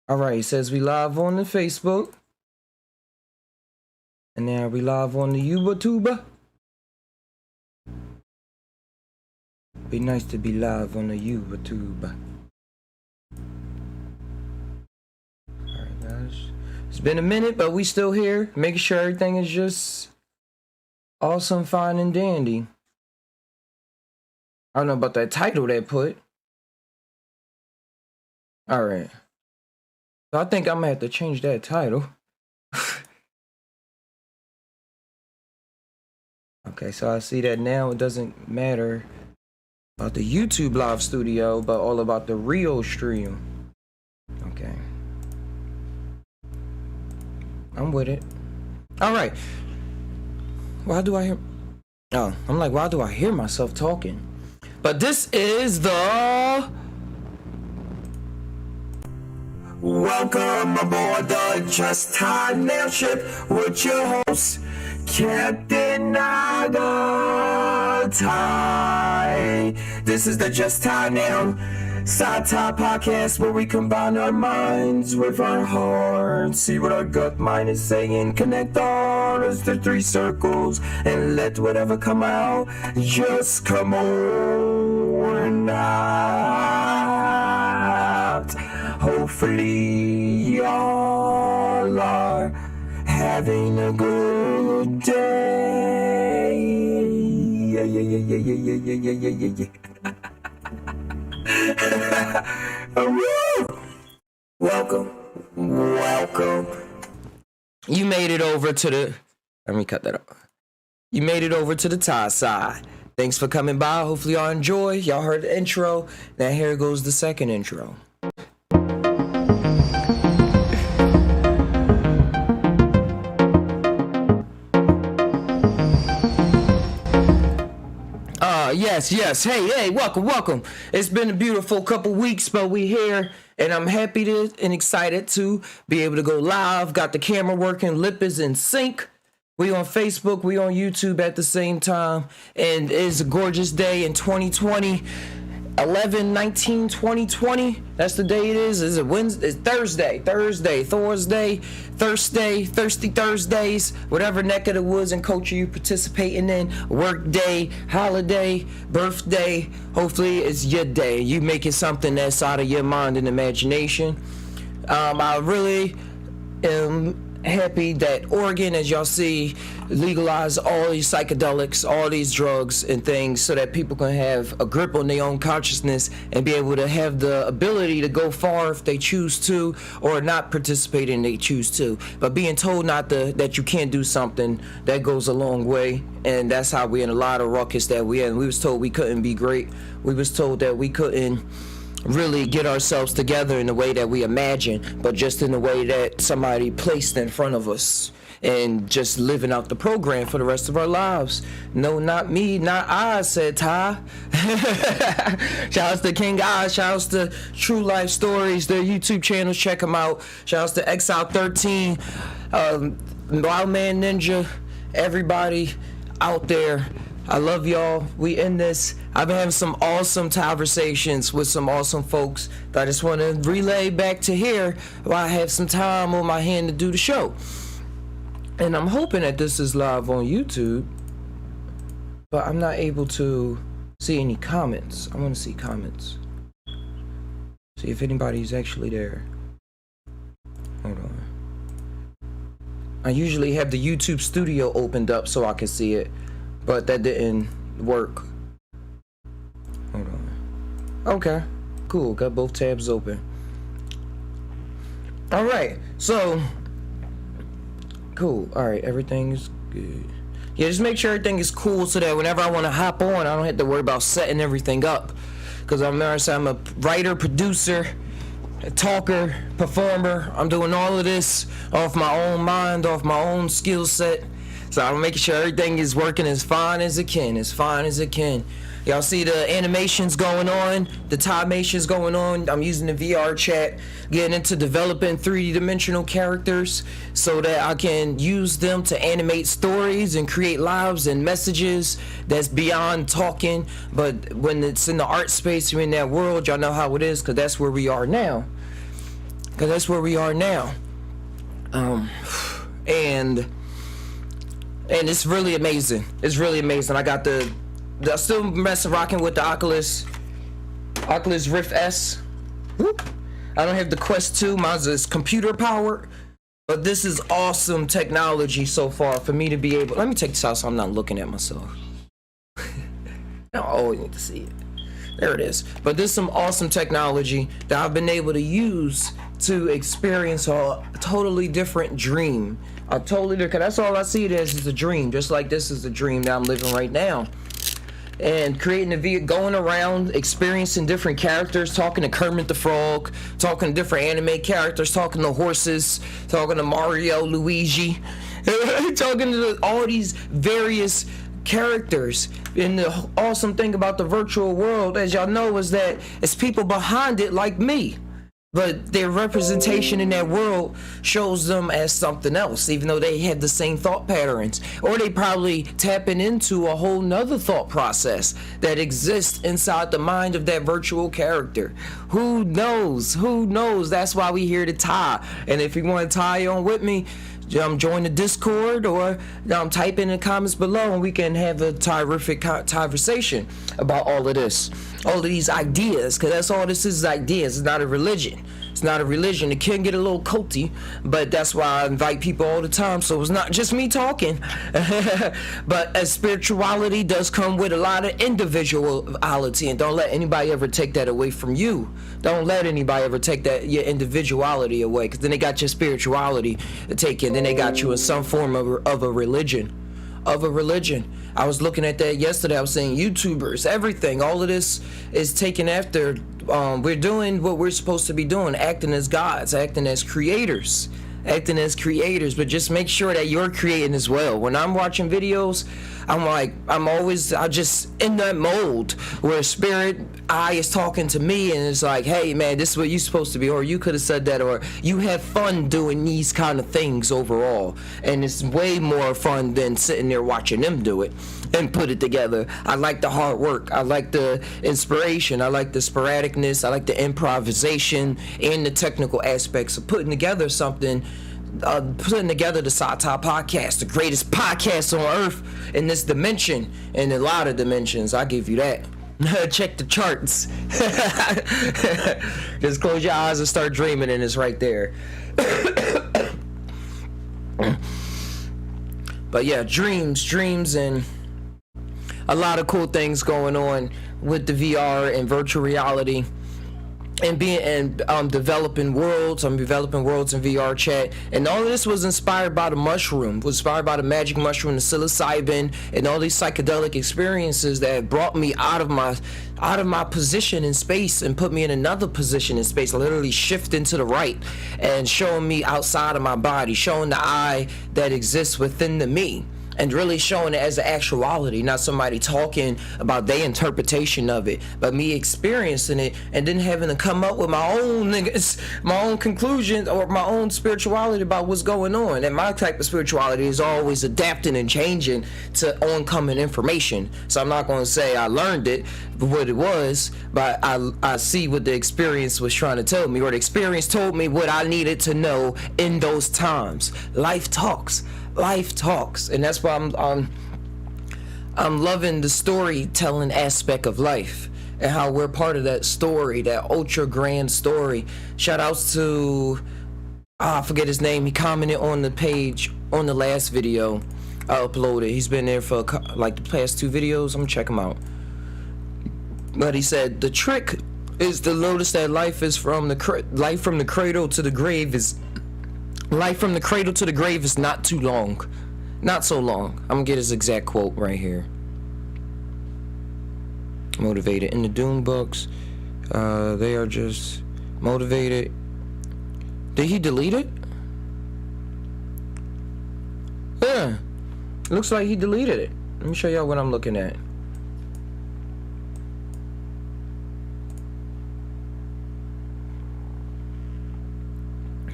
All right, it says we live on the Facebook. And now we live on the YouTuber. Be nice to be live on the YouTuber. Alright, guys. It's been a minute, but we still here. Making sure everything is just awesome, fine, and dandy. I don't know about that title they put. Alright. So I think I'm gonna have to change that title. Okay, so I see that now it doesn't matter about the YouTube live studio, but all about the real stream. Okay. I'm with it. Alright. Why do I hear... Oh, I'm like, why do I hear myself talking? But this is the... Welcome aboard the Just Time Mail Ship with your host, Captain Nagatai. This is the Just Time Now Satire podcast where we combine our minds with our hearts, see what our gut mind is saying, connect all as the three circles, and let whatever come out just come on out. Hopefully y'all are having a good day. Yeah. Welcome. You made it over to the... Let me cut that off. You made it over to the Thai side. Thanks for coming by. Hopefully y'all enjoy. Y'all heard the intro. Now here goes the second intro. Yes. Hey, welcome. It's been a beautiful couple weeks, but we here, and I'm happy and excited to be able to go live. Got the camera working, lip is in sync. We on Facebook, we on YouTube at the same time, and it's a gorgeous day in 2020. 11/19/2020. That's the day it is. Is it Wednesday? It's Thursday, Thirsty Thursdays, whatever neck of the woods and culture you participating in, work day, holiday, birthday. Hopefully it's your day. You making something that's out of your mind and imagination. I really am happy that Oregon, as y'all see, legalized all these psychedelics, all these drugs and things so that people can have a grip on their own consciousness and be able to have the ability to go far if they choose to, or not participate and they choose to. But being told that you can't do something, that goes a long way. And that's how we in a lot of ruckus that we in. We was told we couldn't be great. We was told that we couldn't really get ourselves together in the way that we imagine, but just in the way that somebody placed in front of us, and just living out the program for the rest of our lives. No, not me, not I, said Ty. Shout outs to King Oz, shout outs to True Life Stories, their YouTube channels, check them out. Shout outs to Exile 13, Wild Man Ninja, everybody out there. I love y'all. We in this. I've been having some awesome conversations with some awesome folks that I just want to relay back to here while I have some time on my hand to do the show. And I'm hoping that this is live on YouTube, but I'm not able to see any comments. I want to see comments. See if anybody's actually there. Hold on. I usually have the YouTube studio opened up so I can see it, but that didn't work. Hold on. Okay, cool. Got both tabs open. All right, so cool. All right, everything is good. Yeah, just make sure everything is cool so that whenever I want to hop on, I don't have to worry about setting everything up. Because I'm a writer, producer, a talker, performer. I'm doing all of this off my own mind, off my own skill set. So I'm making sure everything is working as fine as it can, Y'all see the animations going on, the Timations going on. I'm using the VR chat, getting into developing 3D-dimensional characters so that I can use them to animate stories and create lives and messages that's beyond talking. But when it's in the art space, you're in that world, y'all know how it is, because that's where we are now. because that's where we are now. And it's really amazing. It's really amazing. I got I still rocking with the Oculus Rift S. Whoop. I don't have the Quest 2. Mine's is computer powered. But this is awesome technology so far for me to be able. Let me take this out so I'm not looking at myself. I always need to see it. There it is. But this is some awesome technology that I've been able to use to experience a totally different dream. A totally different. That's all I see it as is a dream. Just like this is a dream that I'm living right now. And creating a video, going around, experiencing different characters, talking to Kermit the Frog, talking to different anime characters, talking to horses, talking to Mario, Luigi, talking to all these various characters. And the awesome thing about the virtual world, as y'all know, is that it's people behind it like me. But their representation in that world shows them as something else, even though they have the same thought patterns. Or they probably tapping into a whole nother thought process that exists inside the mind of that virtual character. Who knows? Who knows? That's why we here to tie. And if you want to tie on with me, join the Discord or type in the comments below and we can have a terrific conversation about all of this. All of these ideas, because that's all this is ideas. It's not a religion. It's not a religion. It can get a little culty, but that's why I invite people all the time, so it's not just me talking. But as spirituality does come with a lot of individuality, and don't let anybody ever take that away from you. Don't let anybody ever take that your individuality away, because then they got your spirituality taken, then they got you in some form of a religion. I was looking at that yesterday. I was saying YouTubers, everything, all of this is taken after. We're doing what we're supposed to be doing, acting as gods, acting as creators, but just make sure that you're creating as well. When I'm watching videos, I just in that mold where spirit eye is talking to me and it's like, hey man, this is what you're supposed to be, or you could have said that, or you have fun doing these kind of things overall, and it's way more fun than sitting there watching them do it and put it together. I like the hard work, I like the inspiration, I like the sporadicness, I like the improvisation and the technical aspects of putting together something. Putting together the Sci-Ti Podcast, the greatest podcast on earth in this dimension, and a lot of dimensions, I give you that. Check the charts. Just close your eyes and start dreaming and it's right there. But yeah, dreams and a lot of cool things going on with the VR and virtual reality. And developing worlds. I'm developing worlds in VR chat, and all of this was inspired by the mushroom, was inspired by the magic mushroom, the psilocybin, and all these psychedelic experiences that brought me out of my position in space and put me in another position in space, literally shifting to the right and showing me outside of my body, showing the I that exists within the me. And really showing it as an actuality, not somebody talking about their interpretation of it, but me experiencing it and then having to come up with my own conclusions or my own spirituality about what's going on. And my type of spirituality is always adapting and changing to oncoming information. So I'm not going to say I learned it, what it was, but I see what the experience was trying to tell me, or the experience told me what I needed to know in those times. Life talks, and that's why I'm loving the storytelling aspect of life and how we're part of that story, that ultra grand story. Shout outs to I forget his name. He commented on the page on the last video I uploaded. He's been there for like the past 2 videos. I'm gonna check him out. But he said the trick is to notice that life from the cradle to the grave is. Life from the cradle to the grave is not too long. Not so long. I'm gonna get his exact quote right here. Motivated. In the Doom books, they are just motivated. Did he delete it? Yeah. Looks like he deleted it. Let me show y'all what I'm looking at.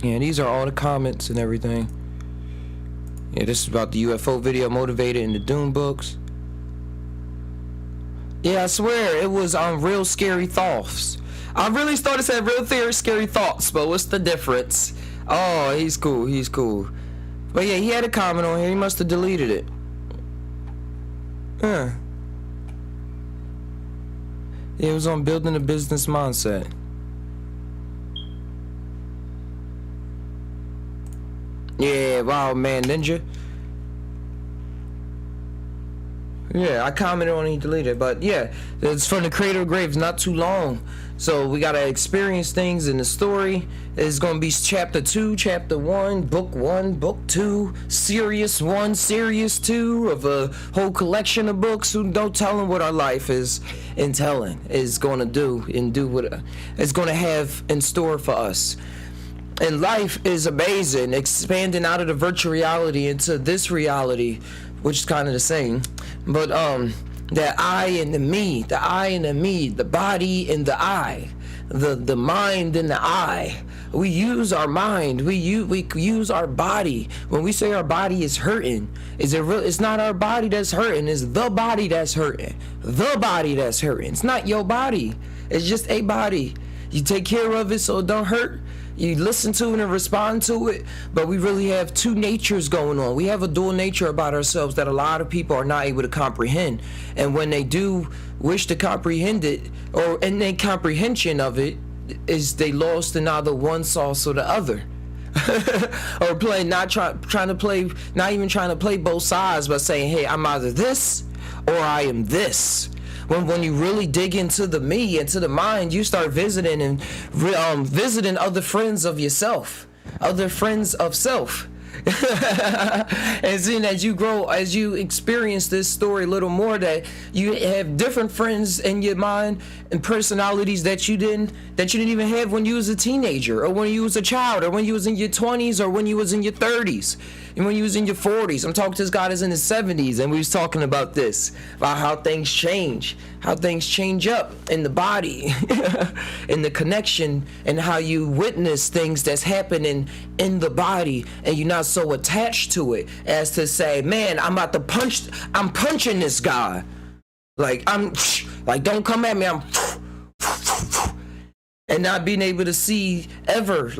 Yeah, these are all the comments and everything. Yeah, this is about the UFO video, motivated in the Doom books. Yeah, I swear it was real scary thoughts. I really started saying real theory, scary thoughts, but what's the difference? Oh, he's cool. He's cool. But yeah, he had a comment on here. He must have deleted it. Huh. It was on building a business mindset. Yeah, wow, man, Ninja. Yeah, I commented on it, he deleted it, but yeah, it's from the Cradle of Graves, not too long. So we gotta experience things in the story. It's gonna be chapter 2, chapter 1, book 1, book 2, series 1, series 2 of a whole collection of books. Who don't tell them what our life is and telling is gonna do and do what it's gonna have in store for us. And life is amazing, expanding out of the virtual reality into this reality, which is kind of the same, but the I and the me, the I and the me, the body and the I, the mind and the I. We use our mind, we use our body. When we say our body is hurting, is it real? It's not our body that's hurting, it's the body that's hurting. The body that's hurting. It's not your body. It's just a body. You take care of it so it don't hurt. You listen to it and respond to it, but we really have two natures going on. We have a dual nature about ourselves that a lot of people are not able to comprehend. And when they do wish to comprehend it, or in their comprehension of it, is they lost in either one sauce or the other. Or playing, not even trying to play both sides, but saying, hey, I'm either this or I am this. When you really dig into the me, into the mind, you start visiting and visiting other friends of yourself, other friends of self. And then as you grow, as you experience this story a little more, that you have different friends in your mind and personalities that you didn't even have when you was a teenager, or when you was a child, or when you was in your 20s, or when you was in your 30s, and when you was in your 40s. I'm talking to this guy that's in his 70s, and we was talking about this, about how things change up in the body, in the connection, and how you witness things that's happening in the body, and you're not so attached to it as to say, man, I'm punching this guy. Don't come at me, and not being able to see ever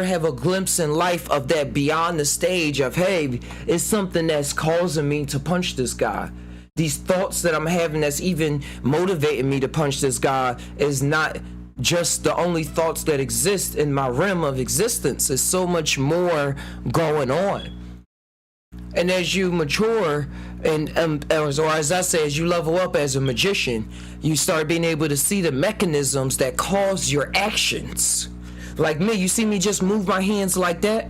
have a glimpse in life of that beyond the stage of, hey, it's something that's causing me to punch this guy. These thoughts that I'm having that's even motivating me to punch this guy is not just the only thoughts that exist in my realm of existence. There's so much more going on. And as you mature, or as I say, as you level up as a magician, you start being able to see the mechanisms that cause your actions. Like me, you see me just move my hands like that?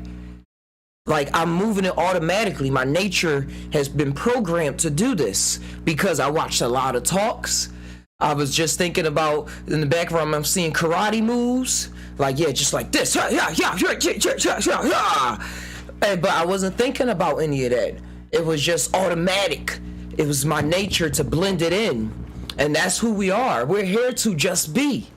Like, I'm moving it automatically. My nature has been programmed to do this because I watched a lot of talks. I was just thinking about, in the background, I'm seeing karate moves. Like, yeah, just like this. But I wasn't thinking about any of that. It was just automatic. It was my nature to blend it in. And that's who we are. We're here to just be.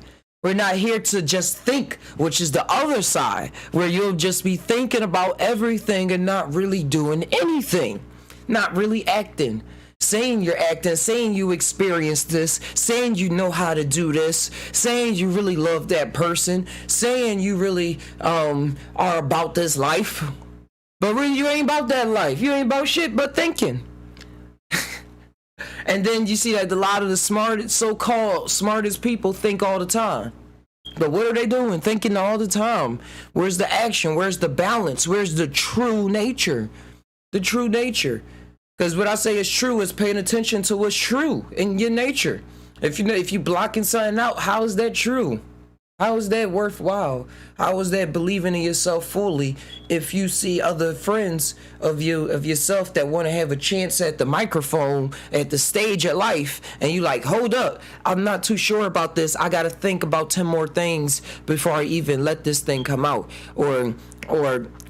We're not here to just think, which is the other side, where you'll just be thinking about everything and not really doing anything. Not really acting. Saying you're acting, saying you experienced this, saying you know how to do this, saying you really love that person, saying you really are about this life. But really, you ain't about that life. You ain't about shit but thinking. And then you see that a lot of the so-called smartest people think all the time. But what are they doing? Thinking all the time. Where's the action? Where's the balance? Where's the true nature? The true nature. Because what I say is true is paying attention to what's true in your nature. If you blocking something out, how is that true? How is that worthwhile? How is that believing in yourself fully if you see other friends of yourself that want to have a chance at the microphone, at the stage of life, and you like, hold up, I'm not too sure about this. I got to think about 10 more things before I even let this thing come out. Or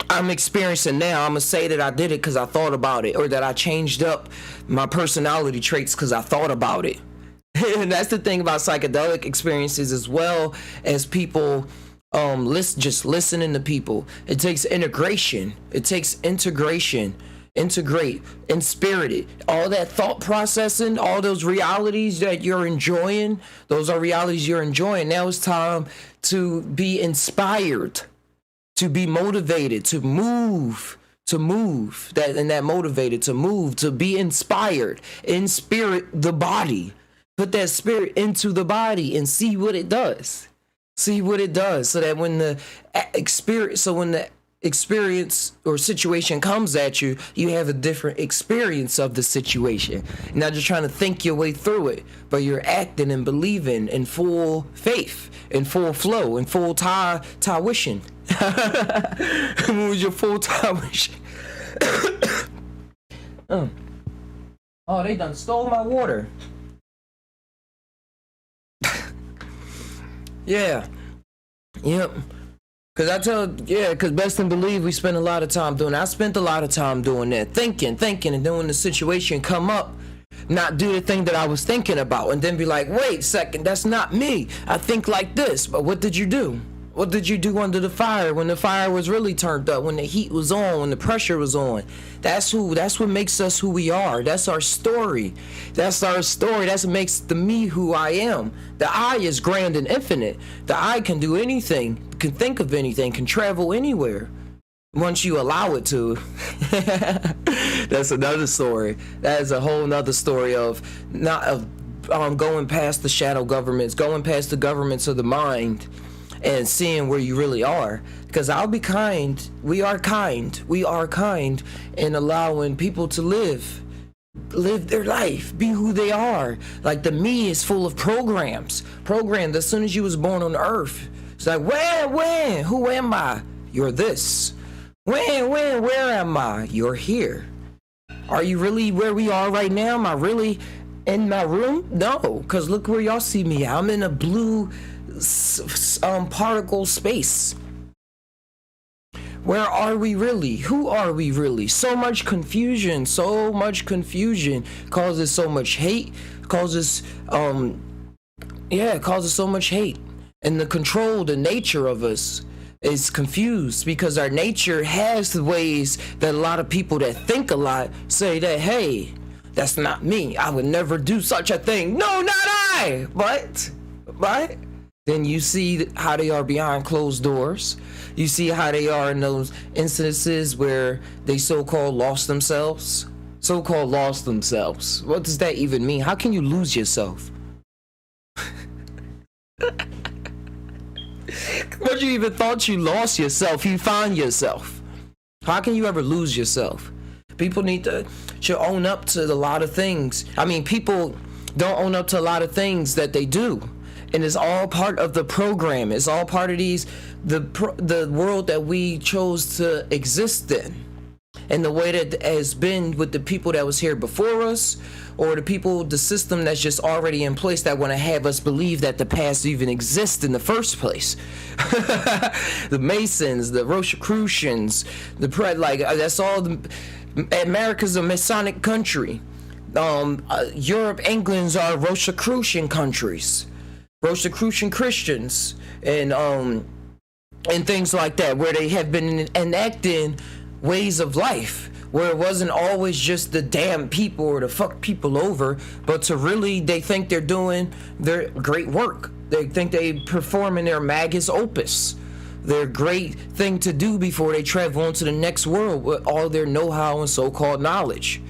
I'm experiencing now, I'm going to say that I did it because I thought about it, or that I changed up my personality traits because I thought about it. And that's the thing about psychedelic experiences, as well as people just listening to people. It takes integration. integrate, and spirit it. All that thought processing, all those realities that you're enjoying, those are realities you're enjoying. Now it's time to be inspired, to be motivated, to move, that motivated, to move, to be inspired, in spirit the body. Put that spirit into the body and see what it does. See what it does, so that when the experience or situation comes at you, you have a different experience of the situation. You're not just trying to think your way through it, but you're acting and believing in full faith, in full flow, in full tuition. When was your full tuition? Oh, they done stole my water. Yeah. Yep. Cause best and believe we spend a lot of time doing that. I spent a lot of time doing that, thinking, and then when the situation come up, not do the thing that I was thinking about, and then be like, wait a second, that's not me. I think like this. But what did you do? What did you do under the fire, when the fire was really turned up, when the heat was on, when the pressure was on? That's what makes us who we are. That's our story. That's what makes the me who I am. The I is grand and infinite. The I can do anything, can think of anything, can travel anywhere, once you allow it to. That's another story. That is a whole nother story of going past the shadow governments, going past the governments of the mind, and seeing where you really are. Because I'll be kind. We are kind in allowing people to live their life, be who they are. Like the me is full of programmed as soon as you was born on earth. It's like, when, who am I? You're this. Where am I? You're here. Are you really where we are right now? Am I really in my room? No, because look where y'all see me. I'm in a blue particle space. Where are we really? Who are we really? So much confusion causes so much hate, causes so much hate. And the nature of us is confused, because our nature has the ways that a lot of people that think a lot say that, hey, that's not me. I would never do such a thing. No, not I. But then you see how they are behind closed doors. You see how they are in those instances where they so-called lost themselves. What does that even mean? How can you lose yourself? What, you even thought you lost yourself? You find yourself. How can you ever lose yourself? People should own up to a lot of things. I mean, people don't own up to a lot of things that they do. And it's all part of the program. It's all part of the world that we chose to exist in. And the way that has been with the people that was here before us, or the system that's just already in place that want to have us believe that the past even exists in the first place. The Masons, the Rosicrucians, that's all. America's a Masonic country. Europe, England's are Rosicrucian countries. Rosicrucian Christians and things like that, where they have been enacting ways of life where it wasn't always just the damn people or to fuck people over, but to really, they think they're doing their great work. They think they performing their magus opus, their great thing to do before they travel on to the next world with all their know-how and so-called knowledge.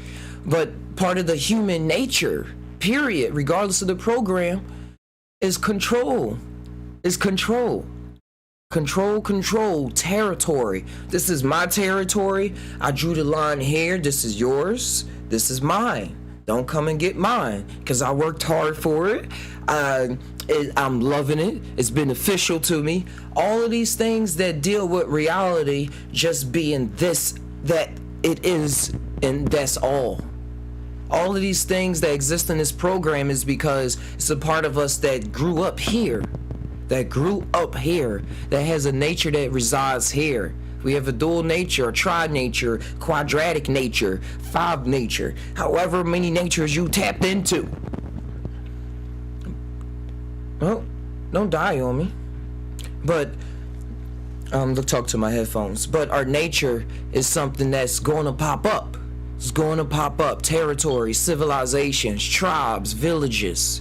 But part of the human nature, period, regardless of the program, is control. Control, territory. This is my territory. I drew the line here. This is yours. This is mine. Don't come and get mine, because I worked hard for it. I'm loving it. It's beneficial to me. All of these things that deal with reality just being this, that it is, and that's all. All of these things that exist in this program is because it's a part of us that grew up here, that has a nature that resides here. We have a dual nature, a tri-nature, quadratic nature, five nature, however many natures you tapped into. Well, don't die on me. But, look, talk to my headphones. But our nature is something that's going to pop up. is going to pop up. Territories, civilizations, tribes, villages.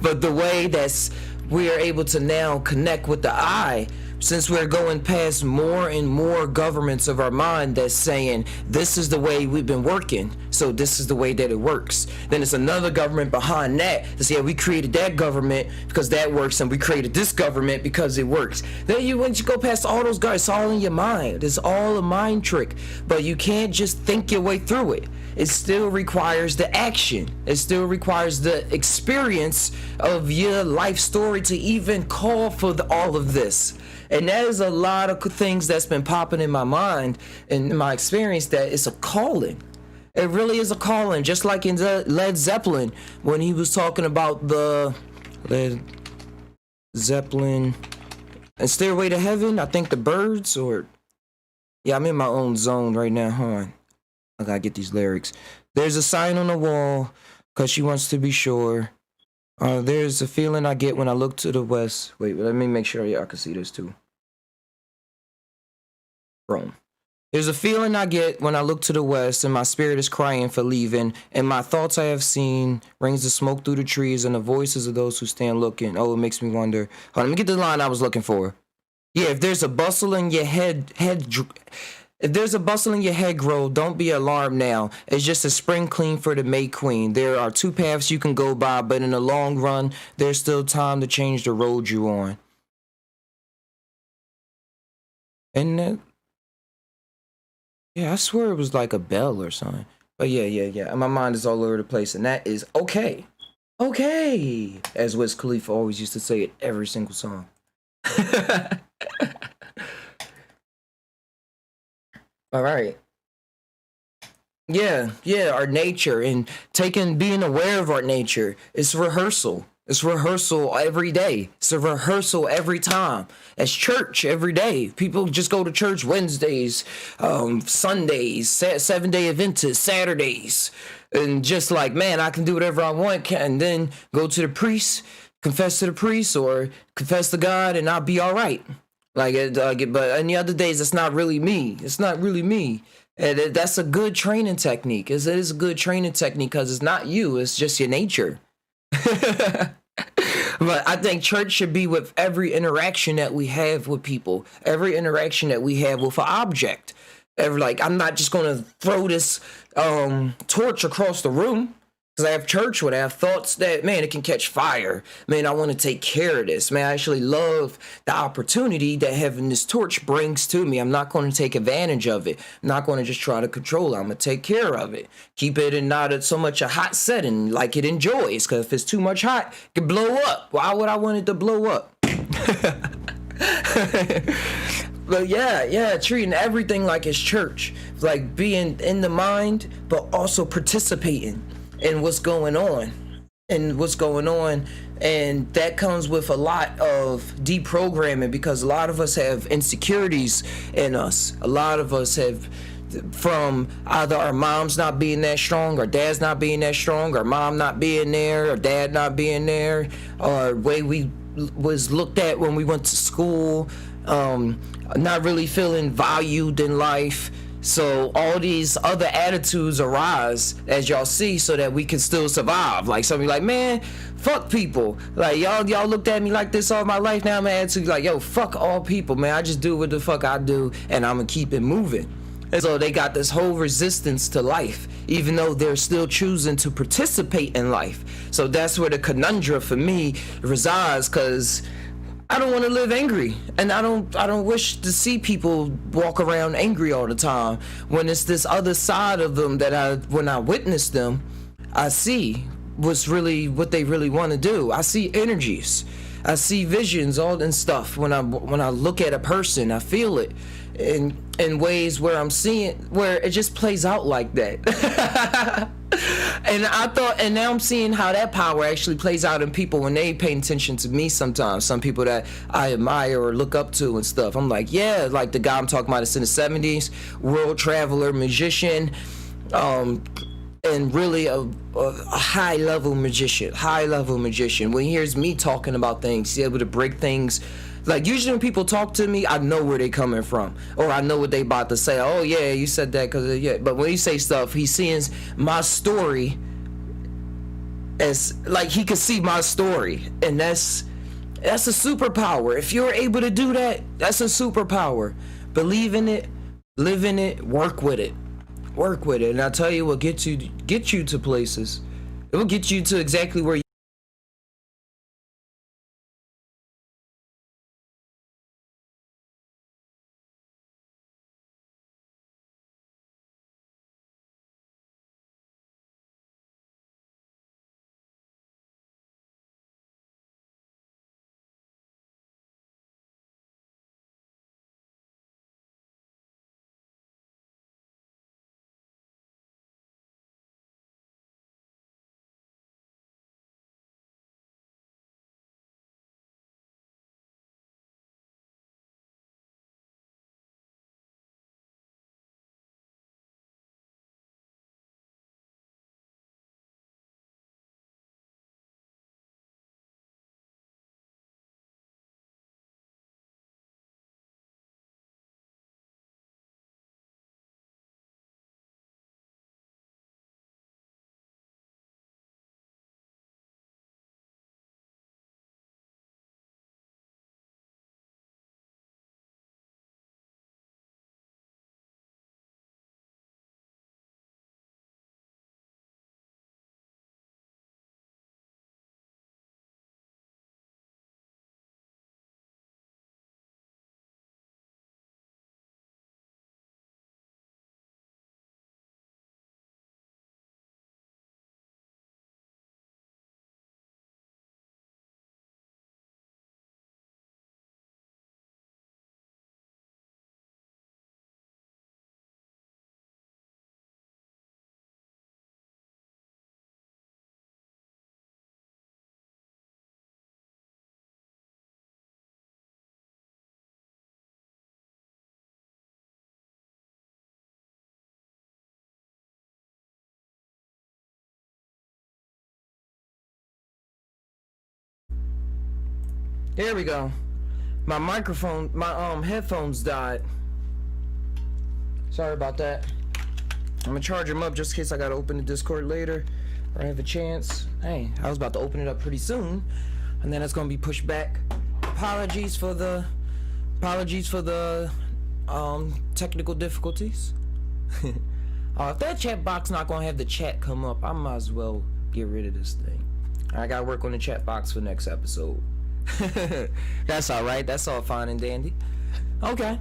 But the way that we are able to now connect with the eye, since we're going past more and more governments of our mind that's saying this is the way we've been working, so this is the way that it works. Then it's another government behind that to say, yeah, we created that government because that works, and we created this government because it works. Then once you go past all those guys, it's all in your mind. It's all a mind trick, but you can't just think your way through it. It still requires the action. It still requires the experience of your life story to even call for all of this. And that is a lot of things that's been popping in my mind and in my experience, that it's a calling. It really is a calling. Just like in Led Zeppelin, when he was talking about the Led Zeppelin and Stairway to Heaven, I think the birds, or yeah, I'm in my own zone right now. Hold on. I gotta get these lyrics. There's a sign on the wall, 'cause she wants to be sure. There's a feeling I get when I look to the west. Wait, let me make sure y'all can see this too. Rome. There's a feeling I get when I look to the west, and my spirit is crying for leaving, and my thoughts I have seen rings the smoke through the trees, and the voices of those who stand looking. Oh, it makes me wonder. Hold on, let me get the line I was looking for. Yeah, if there's a bustle in your if there's a bustle in your head grow, don't be alarmed now. It's just a spring clean for the May Queen. There are two paths you can go by, but in the long run, there's still time to change the road you on. And yeah, I swear it was like a bell or something. But yeah. My mind is all over the place, and that is okay. Okay, as Wiz Khalifa always used to say it every single song. All right. Yeah, our nature, and being aware of our nature. It's rehearsal. It's rehearsal every day. It's a rehearsal every time. It's church every day. People just go to church Wednesdays, Sundays, 7-day Adventists, Saturdays. And just like, man, I can do whatever I want, and then go to the priest, confess to the priest, or confess to God, and I'll be all right. But any other days, it's not really me. It's not really me. And that's a good training technique. It is a good training technique because it's not you. It's just your nature. But I think church should be with every interaction that we have with people, every interaction that we have with an object. I'm not just going to throw this torch across the room. Because I have church when I have thoughts that, man, it can catch fire. Man, I want to take care of this. Man, I actually love the opportunity that having this torch brings to me. I'm not going to take advantage of it. I'm not going to just try to control it. I'm going to take care of it. Keep it in not so much a hot setting like it enjoys. Because if it's too much hot, it can blow up. Why would I want it to blow up? But yeah, treating everything like it's church. Like being in the mind, but also participating and what's going on, and that comes with a lot of deprogramming, because a lot of us have insecurities in us. A lot of us have, from either our moms not being that strong, or dad's not being that strong, or mom not being there, or dad not being there, or way we was looked at when we went to school, not really feeling valued in life. So all these other attitudes arise, as y'all see, so that we can still survive. Like somebody like, man, fuck people. Like y'all looked at me like this all my life. Now I'm an attitude like, yo, fuck all people, man. I just do what the fuck I do, and I'm gonna keep it moving. And so they got this whole resistance to life, even though they're still choosing to participate in life. So that's where the conundrum for me resides, because I don't want to live angry, and I don't wish to see people walk around angry all the time, when it's this other side of them that when I witness them, I see what they really want to do. I see energies, I see visions, all and stuff. When I look at a person, I feel it in ways where I'm seeing, where it just plays out like that. And now I'm seeing how that power actually plays out in people when they pay attention to me sometimes. Some people that I admire or look up to and stuff. I'm like, yeah, like the guy I'm talking about is in the 70s, world traveler, magician, and really a high level magician, when he hears me talking about things, he's able to break things. Like, usually when people talk to me, I know where they coming from, or I know what they about to say. Oh yeah, you said that because yeah. But when he say stuff, he sees my story as, like, he could see my story, and that's a superpower. If you're able to do that, that's a superpower. Believe in it, live in it, work with it, and I'll tell you what get you to places. It will get you to exactly where you. There we go. My microphone, my headphones died. Sorry about that. I'm gonna charge them up just in case I gotta open the Discord later, or I have a chance. Hey, I was about to open it up pretty soon, and then it's gonna be pushed back. Apologies for the technical difficulties. If that chat box not gonna have the chat come up, I might as well get rid of this thing. I gotta work on the chat box for next episode. That's all right. That's all fine and dandy. Okay.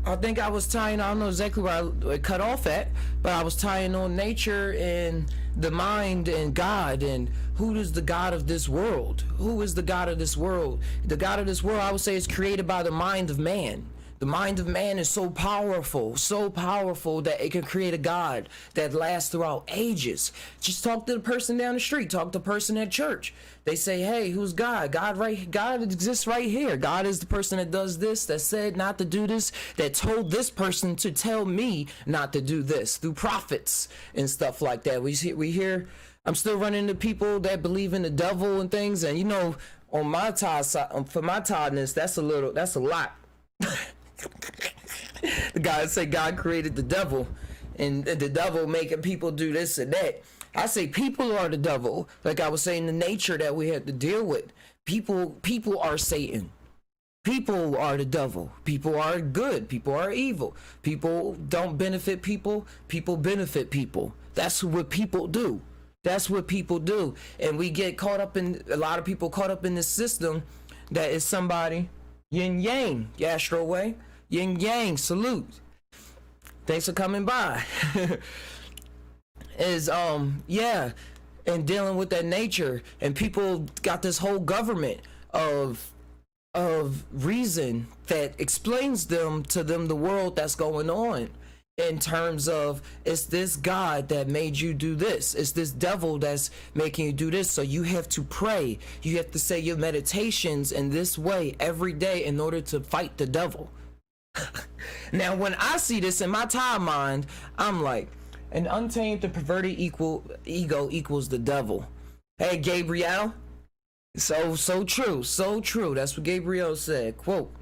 I think I was tying, I don't know exactly where I cut off at, but I was tying on nature and the mind and God, and who is the God of this world? Who is the God of this world? The God of this world, I would say, is created by the mind of man. The mind of man is so powerful that it can create a God that lasts throughout ages. Just talk to the person down the street, talk to the person at church. They say, hey, who's God? God exists right here. God is the person that does this, that said not to do this, that told this person to tell me not to do this, through prophets and stuff like that. We hear, I'm still running into people that believe in the devil and things, and you know, on my side, for my tiredness, that's a lot. The guys say God created the devil, and the devil making people do this and that. I say people are the devil. Like I was saying, the nature that we have to deal with. People are Satan. People are the devil. People are good. People are evil. People don't benefit people. People benefit people. That's what people do. And we get caught up in, a lot of people caught up in this system that is somebody. Yin Yang, Yastro Way. Yin Yang, salute. Thanks for coming by. Yeah, and dealing with that nature, and people got this whole government of reason that explains to them the world that's going on, in terms of, it's this God that made you do this, it's this devil that's making you do this, so you have to pray, you have to say your meditations in this way every day in order to fight the devil. Now when I see this in my timeline, I'm like, An untamed and perverted ego equals the devil. Hey, Gabrielle. So true. So true. That's what Gabrielle said. Quote.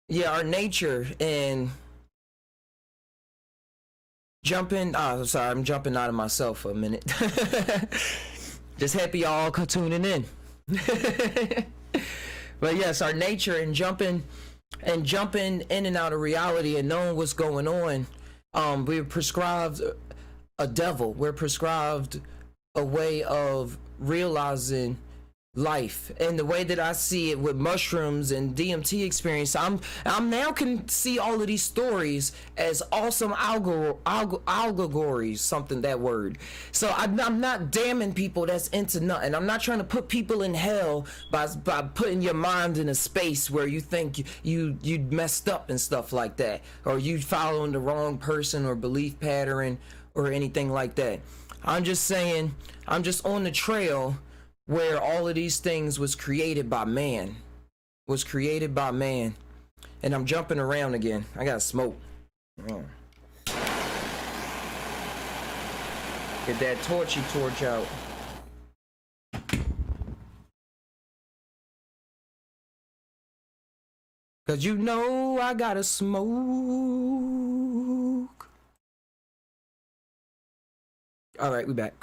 Yeah, our nature and sorry, I'm jumping out of myself for a minute. Just happy y'all tuning in. But yes, our nature and jumping in and out of reality and knowing what's going on, we're prescribed a devil. We're prescribed a way of realizing life. And the way that I see it with mushrooms and DMT experience, I'm now can see all of these stories as awesome allegories, something, that word. So I'm not damning people that's into nothing. I'm not trying to put people in hell by putting your mind in a space where you think you messed up and stuff like that, or you following the wrong person or belief pattern or anything like that. I'm just saying, I'm just on the trail where all of these things was created by man, and I'm jumping around again. I gotta smoke. Get that torch out. Cause you know I gotta smoke. All right, we back.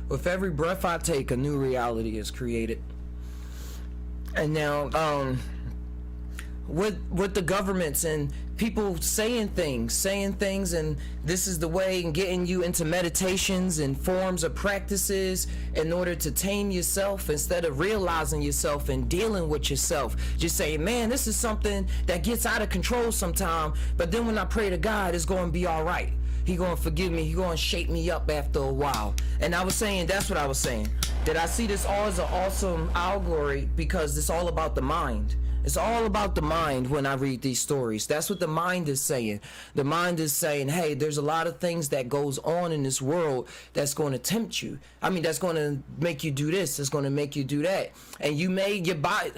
With every breath I take, a new reality is created. And now, with the governments and people saying things, and this is the way, and getting you into meditations and forms of practices in order to tame yourself instead of realizing yourself and dealing with yourself. Just saying, man, this is something that gets out of control sometime, but then when I pray to God, it's going to be all right. He gonna forgive me. He gonna shape me up after a while. And I was saying, that's what I was saying, that I see this all as an awesome allegory because it's all about the mind. It's all about the mind when I read these stories. That's what the mind is saying. The mind is saying, hey, there's a lot of things that goes on in this world that's going to tempt you. I mean, that's going to make you do this. That's going to make you do that. And you made your body...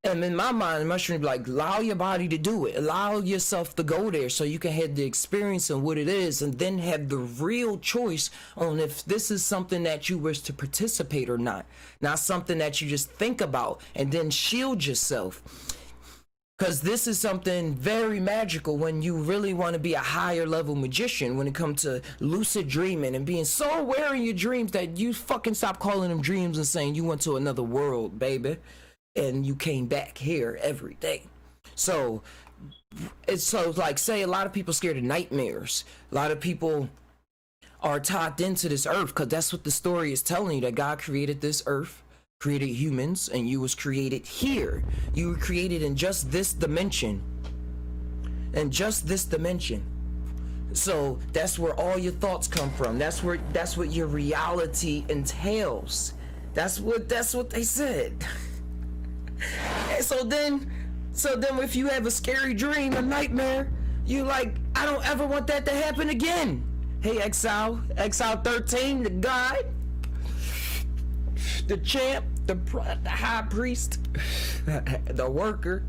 And in my mind, mushroom, like, allow your body to do it. Allow yourself to go there so you can have the experience and what it is, and then have the real choice on if this is something that you wish to participate or not. Not something that you just think about and then shield yourself. Because this is something very magical when you really want to be a higher level magician when it comes to lucid dreaming and being so aware in your dreams that you fucking stop calling them dreams and saying you went to another world, baby. And you came back here every day. So it's so like, say a lot of people scared of nightmares. A lot of people are taught into this earth because that's what the story is telling you, that God created this earth, created humans, and you was created here. You were created in just this dimension. And just this dimension. So that's where all your thoughts come from. That's what your reality entails. That's what they said. And so then if you have a scary dream, a nightmare, you like, I don't ever want that to happen again. Hey, Exile 13, the guy, the champ, the high priest, the worker,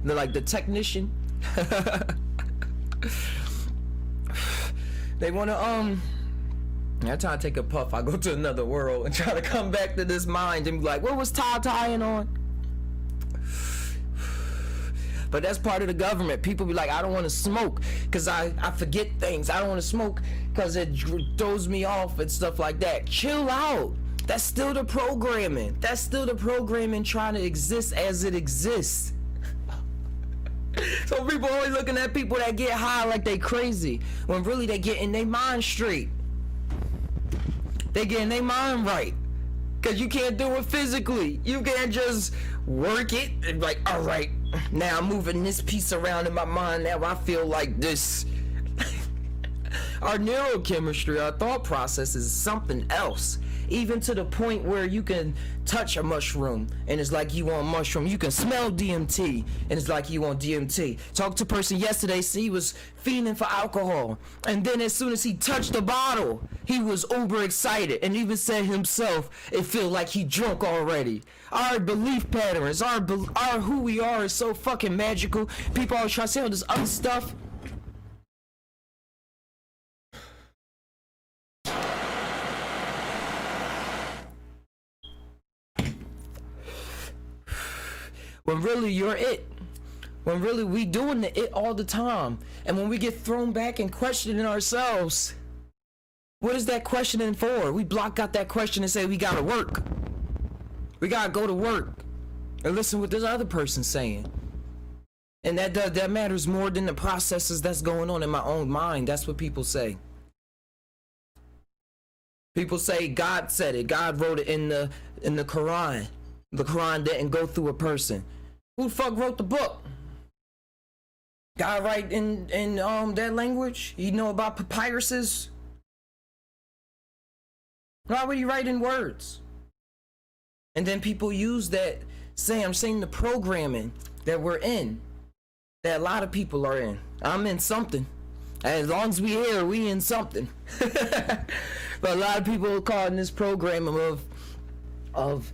the technician. They want to I try to take a puff. I go to another world and try to come back to this mind and be like, what was tying on? But that's part of the government. People be like, I don't want to smoke because I forget things. I don't want to smoke because it throws me off and stuff like that. Chill out. That's still the programming. That's still the programming trying to exist as it exists. So people always looking at people that get high like they crazy, when really they getting their mind straight. They getting their mind right. Because you can't do it physically. You can't just work it and like, all right, now I'm moving this piece around in my mind. Now I feel like this. Our neurochemistry, our thought process is something else. even to the point where you can touch a mushroom and it's like you want mushroom. You can smell DMT and it's like you want DMT. Talked to a person yesterday, see, he was fiending for alcohol, and then as soon as he touched the bottle, he was uber excited and even said himself it feel like he drunk already. Our belief patterns, our who we are is so fucking magical. People always try to say all this other stuff. When really you're it. When really we doing the it all the time. And when we get thrown back and questioning ourselves, what is that questioning for? We block out that question and say we gotta work. We gotta go to work and listen what this other person's saying. And that matters more than the processes that's going on in my own mind. That's what people say. People say God said it. God wrote it in the Quran. The Quran didn't go through a person. Who the fuck wrote the book? God write in that language? You know about papyruses? Why would he write in words? And then people use that, I'm saying the programming that we're in, that a lot of people are in. I'm in something. As long as we here, we in something. But a lot of people are caught in this program of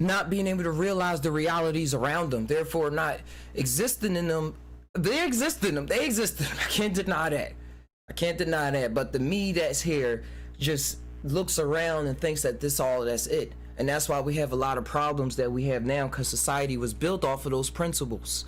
not being able to realize the realities around them, therefore not existing in them. They exist in them. They exist in them. I can't deny that. I can't deny that. But the me that's here just looks around and thinks that that's it. And that's why we have a lot of problems that we have now, because society was built off of those principles.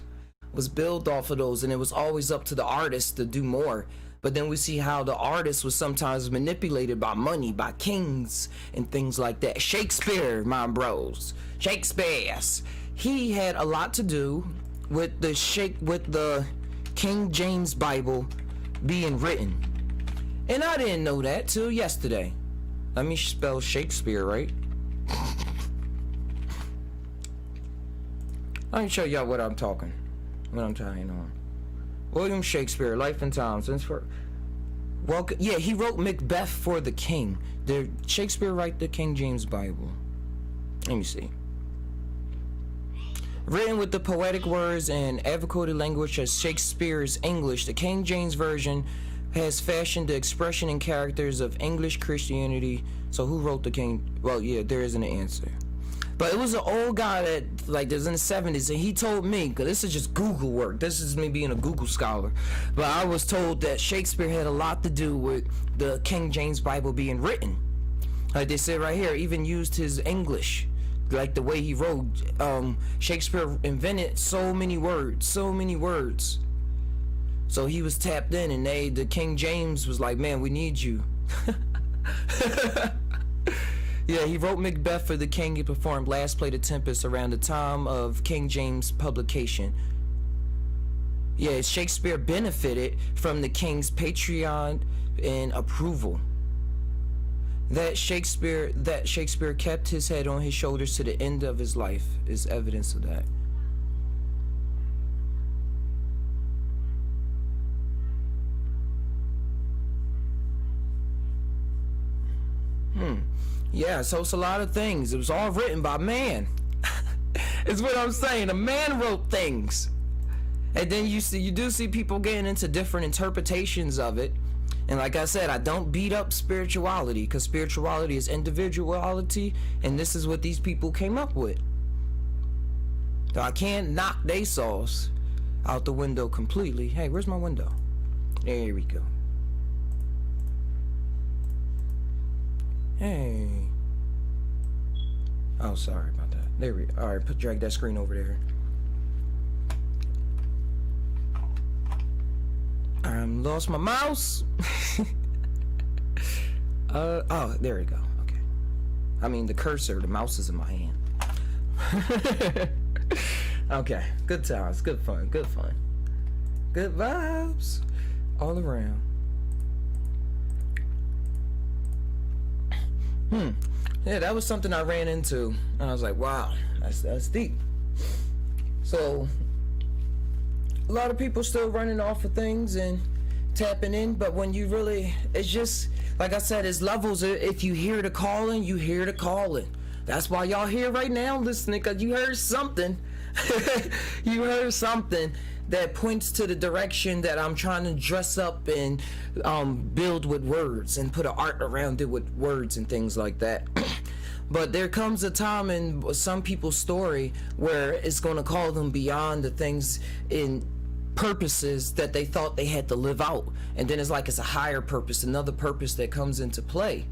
Was built off of those, and it was always up to the artist to do more. But then we see how the artist was sometimes manipulated by money, by kings and things like that. Shakespeare, my bros, Shakespeare's, he had a lot to do with the King James Bible being written. And I didn't know that till yesterday. Let me spell Shakespeare right. Let me show y'all what I'm talking on. William Shakespeare, Life and Times. Yeah, he wrote Macbeth for the king. Did Shakespeare write the King James Bible? Let me see. Written with the poetic words and evocative language as Shakespeare's English, the King James Version has fashioned the expression and characters of English Christianity. So who wrote the King? Well, yeah, there isn't an answer. But it was an old guy that, like, was in the 70s, and he told me, because this is just Google work, this is me being a Google scholar, but I was told that Shakespeare had a lot to do with the King James Bible being written. Like they said right here, even used his English, like the way he wrote. Shakespeare invented so many words. So he was tapped in, and the King James was like, man, we need you. Yeah, he wrote Macbeth for the king. He performed Last Play the Tempest around the time of King James publication. Yeah, Shakespeare benefited from the king's Patreon and approval. That Shakespeare kept his head on his shoulders to the end of his life is evidence of that. Yeah, so it's a lot of things. It was all written by man. Is what I'm saying. A man wrote things. And then you do see people getting into different interpretations of it. And like I said, I don't beat up spirituality, because spirituality is individuality, and this is what these people came up with. So I can't knock they sauce out the window completely. Hey, where's my window? There we go. Hey. Oh, sorry about that. There we go. Alright, drag that screen over there. I lost my mouse. Oh, there we go. Okay. I mean, the cursor, the mouse is in my hand. Okay. Good times. Good fun. Good fun. Good vibes all around. Yeah, that was something I ran into, and I was like, wow, that's deep. So a lot of people still running off of things, and tapping in. But when you really, it's just like I said, it's levels. If you hear the calling, you hear the calling. That's why y'all here right now listening, because you heard something. You heard something that points to the direction that I'm trying to dress up and build with words and put an art around it with words and things like that. But there comes a time in some people's story where it's going to call them beyond the things in purposes that they thought they had to live out. And then it's like it's a higher purpose, another purpose that comes into play.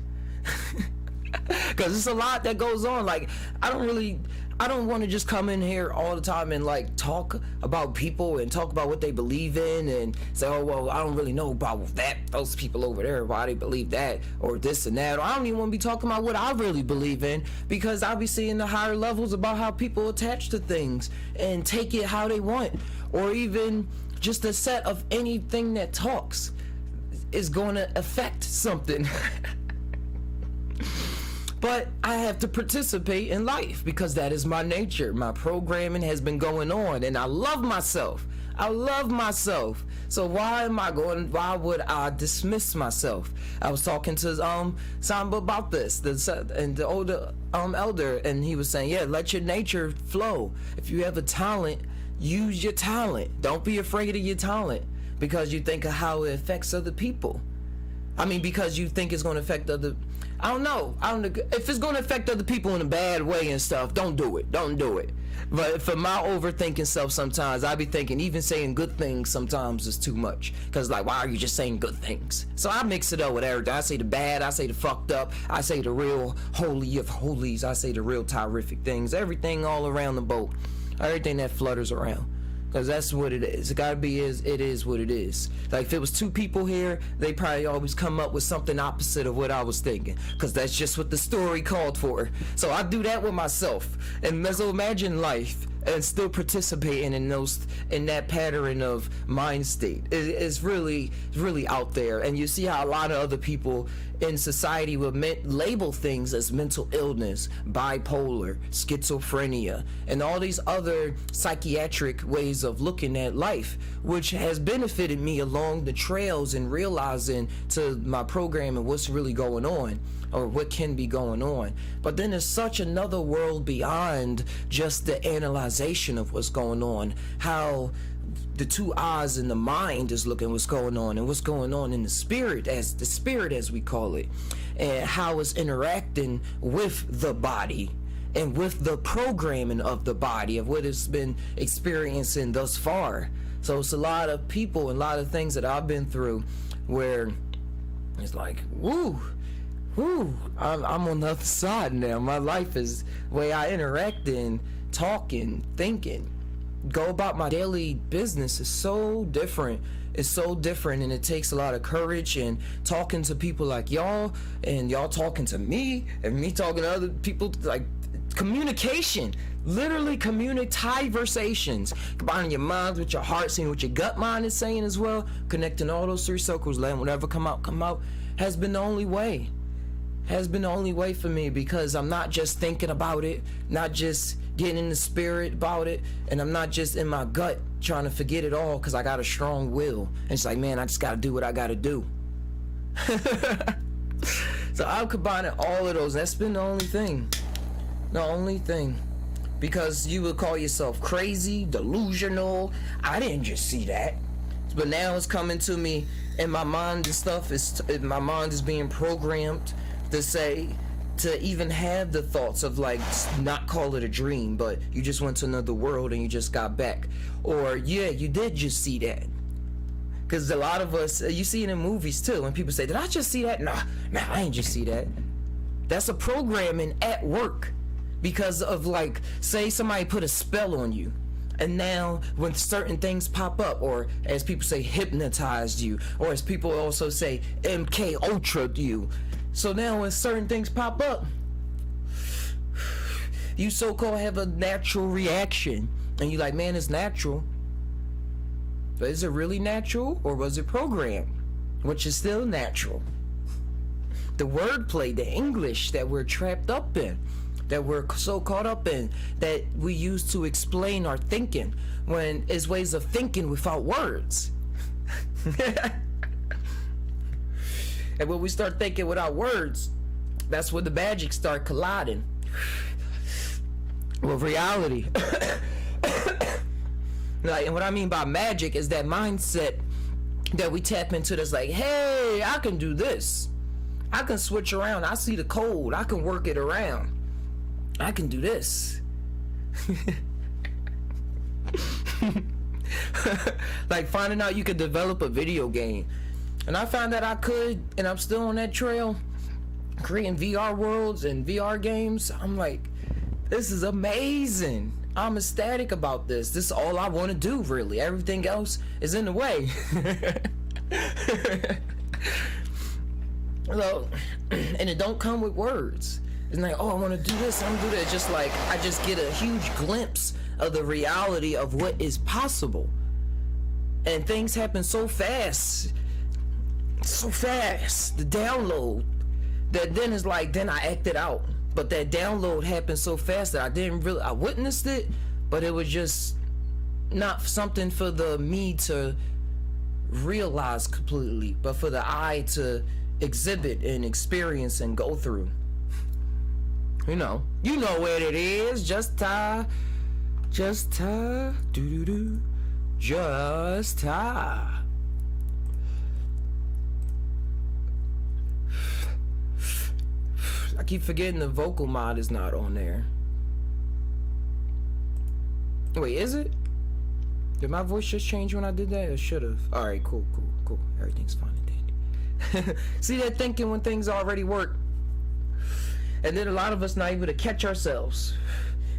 Because it's a lot that goes on. Like, I don't want to just come in here all the time and like talk about people and talk about what they believe in and say, oh, well, I don't really know about those people over there, why they believe that or this and that. Or I don't even want to be talking about what I really believe in, because I'll be seeing the higher levels about how people attach to things and take it how they want. Or even just a set of anything that talks is going to affect something. But I have to participate in life because that is my nature. My programming has been going on and I love myself. I love myself. So why would I dismiss myself? I was talking to Samba about this, and the older elder, and he was saying, yeah, let your nature flow. If you have a talent, use your talent. Don't be afraid of your talent because you think of how it affects other people. I mean, because you think it's going to affect I don't know. If it's going to affect other people in a bad way and stuff, don't do it. Don't do it. But for my overthinking self, sometimes I be thinking even saying good things sometimes is tue much. Because like, why are you just saying good things? So I mix it up with everything. I say the bad, I say the fucked up, I say the real holy of holies, I say the real terrific things. Everything all around the boat. Everything that flutters around. Because that's what it is. It gotta be it is what it is. Like if it was two people here, they probably always come up with something opposite of what I was thinking. Because that's just what the story called for. So I do that with myself. And so imagine life and still participating in that pattern of mind state. It's really out there. And you see how a lot of other people in society would label things as mental illness, bipolar, schizophrenia, and all these other psychiatric ways of looking at life, which has benefited me along the trails and realizing to my program and what's really going on or what can be going on. But then there's such another world beyond just the analyzation of what's going on, how the two eyes in the mind is looking what's going on and what's going on in the spirit as we call it, and how it's interacting with the body and with the programming of the body of what it's been experiencing thus far. So it's a lot of people and a lot of things that I've been through where it's like, woo, I'm on the other side now. My life is the way I interact and talking, thinking, go about my daily business is so different. It's so different, and it takes a lot of courage and talking to people like y'all and y'all talking to me and me talking to other people, like communication, literally conversations, combining your minds with your heart, seeing what your gut mind is saying as well, connecting all those three circles, letting whatever come out has been the only way. Has been the only way for me, because I'm not just thinking about it, not just getting in the spirit about it, and I'm not just in my gut trying to forget it all because I got a strong will. And it's like, man, I just got to do what I got to do. So I'm combining all of those. That's been the only thing. The only thing. Because you would call yourself crazy, delusional. I didn't just see that. But now it's coming to me in my mind and stuff. My mind is being programmed to say, to even have the thoughts of like not call it a dream, but you just went to another world and you just got back. Or yeah, you did just see that. Because a lot of us, you see it in movies too, when people say, did I just see that? Nah, I ain't just see that. That's a programming at work. Because of like, say somebody put a spell on you, and now when certain things pop up, or as people say, hypnotized you, or as people also say, MK Ultra'd you. So now when certain things pop up, you so-called have a natural reaction, and you like, man, it's natural. But is it really natural, or was it programmed? Which is still natural. The wordplay, the English that we're trapped up in, that we're so caught up in, that we use to explain our thinking, when it's ways of thinking without words. And when we start thinking without words, that's when the magic start colliding with reality. Like, and what I mean by magic is that mindset that we tap into that's like, hey, I can do this. I can switch around. I see the code. I can work it around. I can do this. Like finding out you could develop a video game. And I found that I could, and I'm still on that trail, creating VR worlds and VR games. I'm like, this is amazing. I'm ecstatic about this. This is all I want to do, really. Everything else is in the way. So, and it don't come with words. It's like, oh, I want to do this, I'm gonna do that. It's just like, I just get a huge glimpse of the reality of what is possible. And things happen so fast. So fast. The download. That then is like, then I acted out. But that download happened so fast that I witnessed it, but it was just not something for the to realize completely, but for the eye to exhibit and experience and go through. You know what it is. Just ta, just ta, do do do, just ta. I keep forgetting the vocal mod is not on there. Wait, is it? Did my voice just change when I did that? It should have. Alright, cool. Everything's fine and dandy. See that thinking when things already work? And then a lot of us not able to catch ourselves.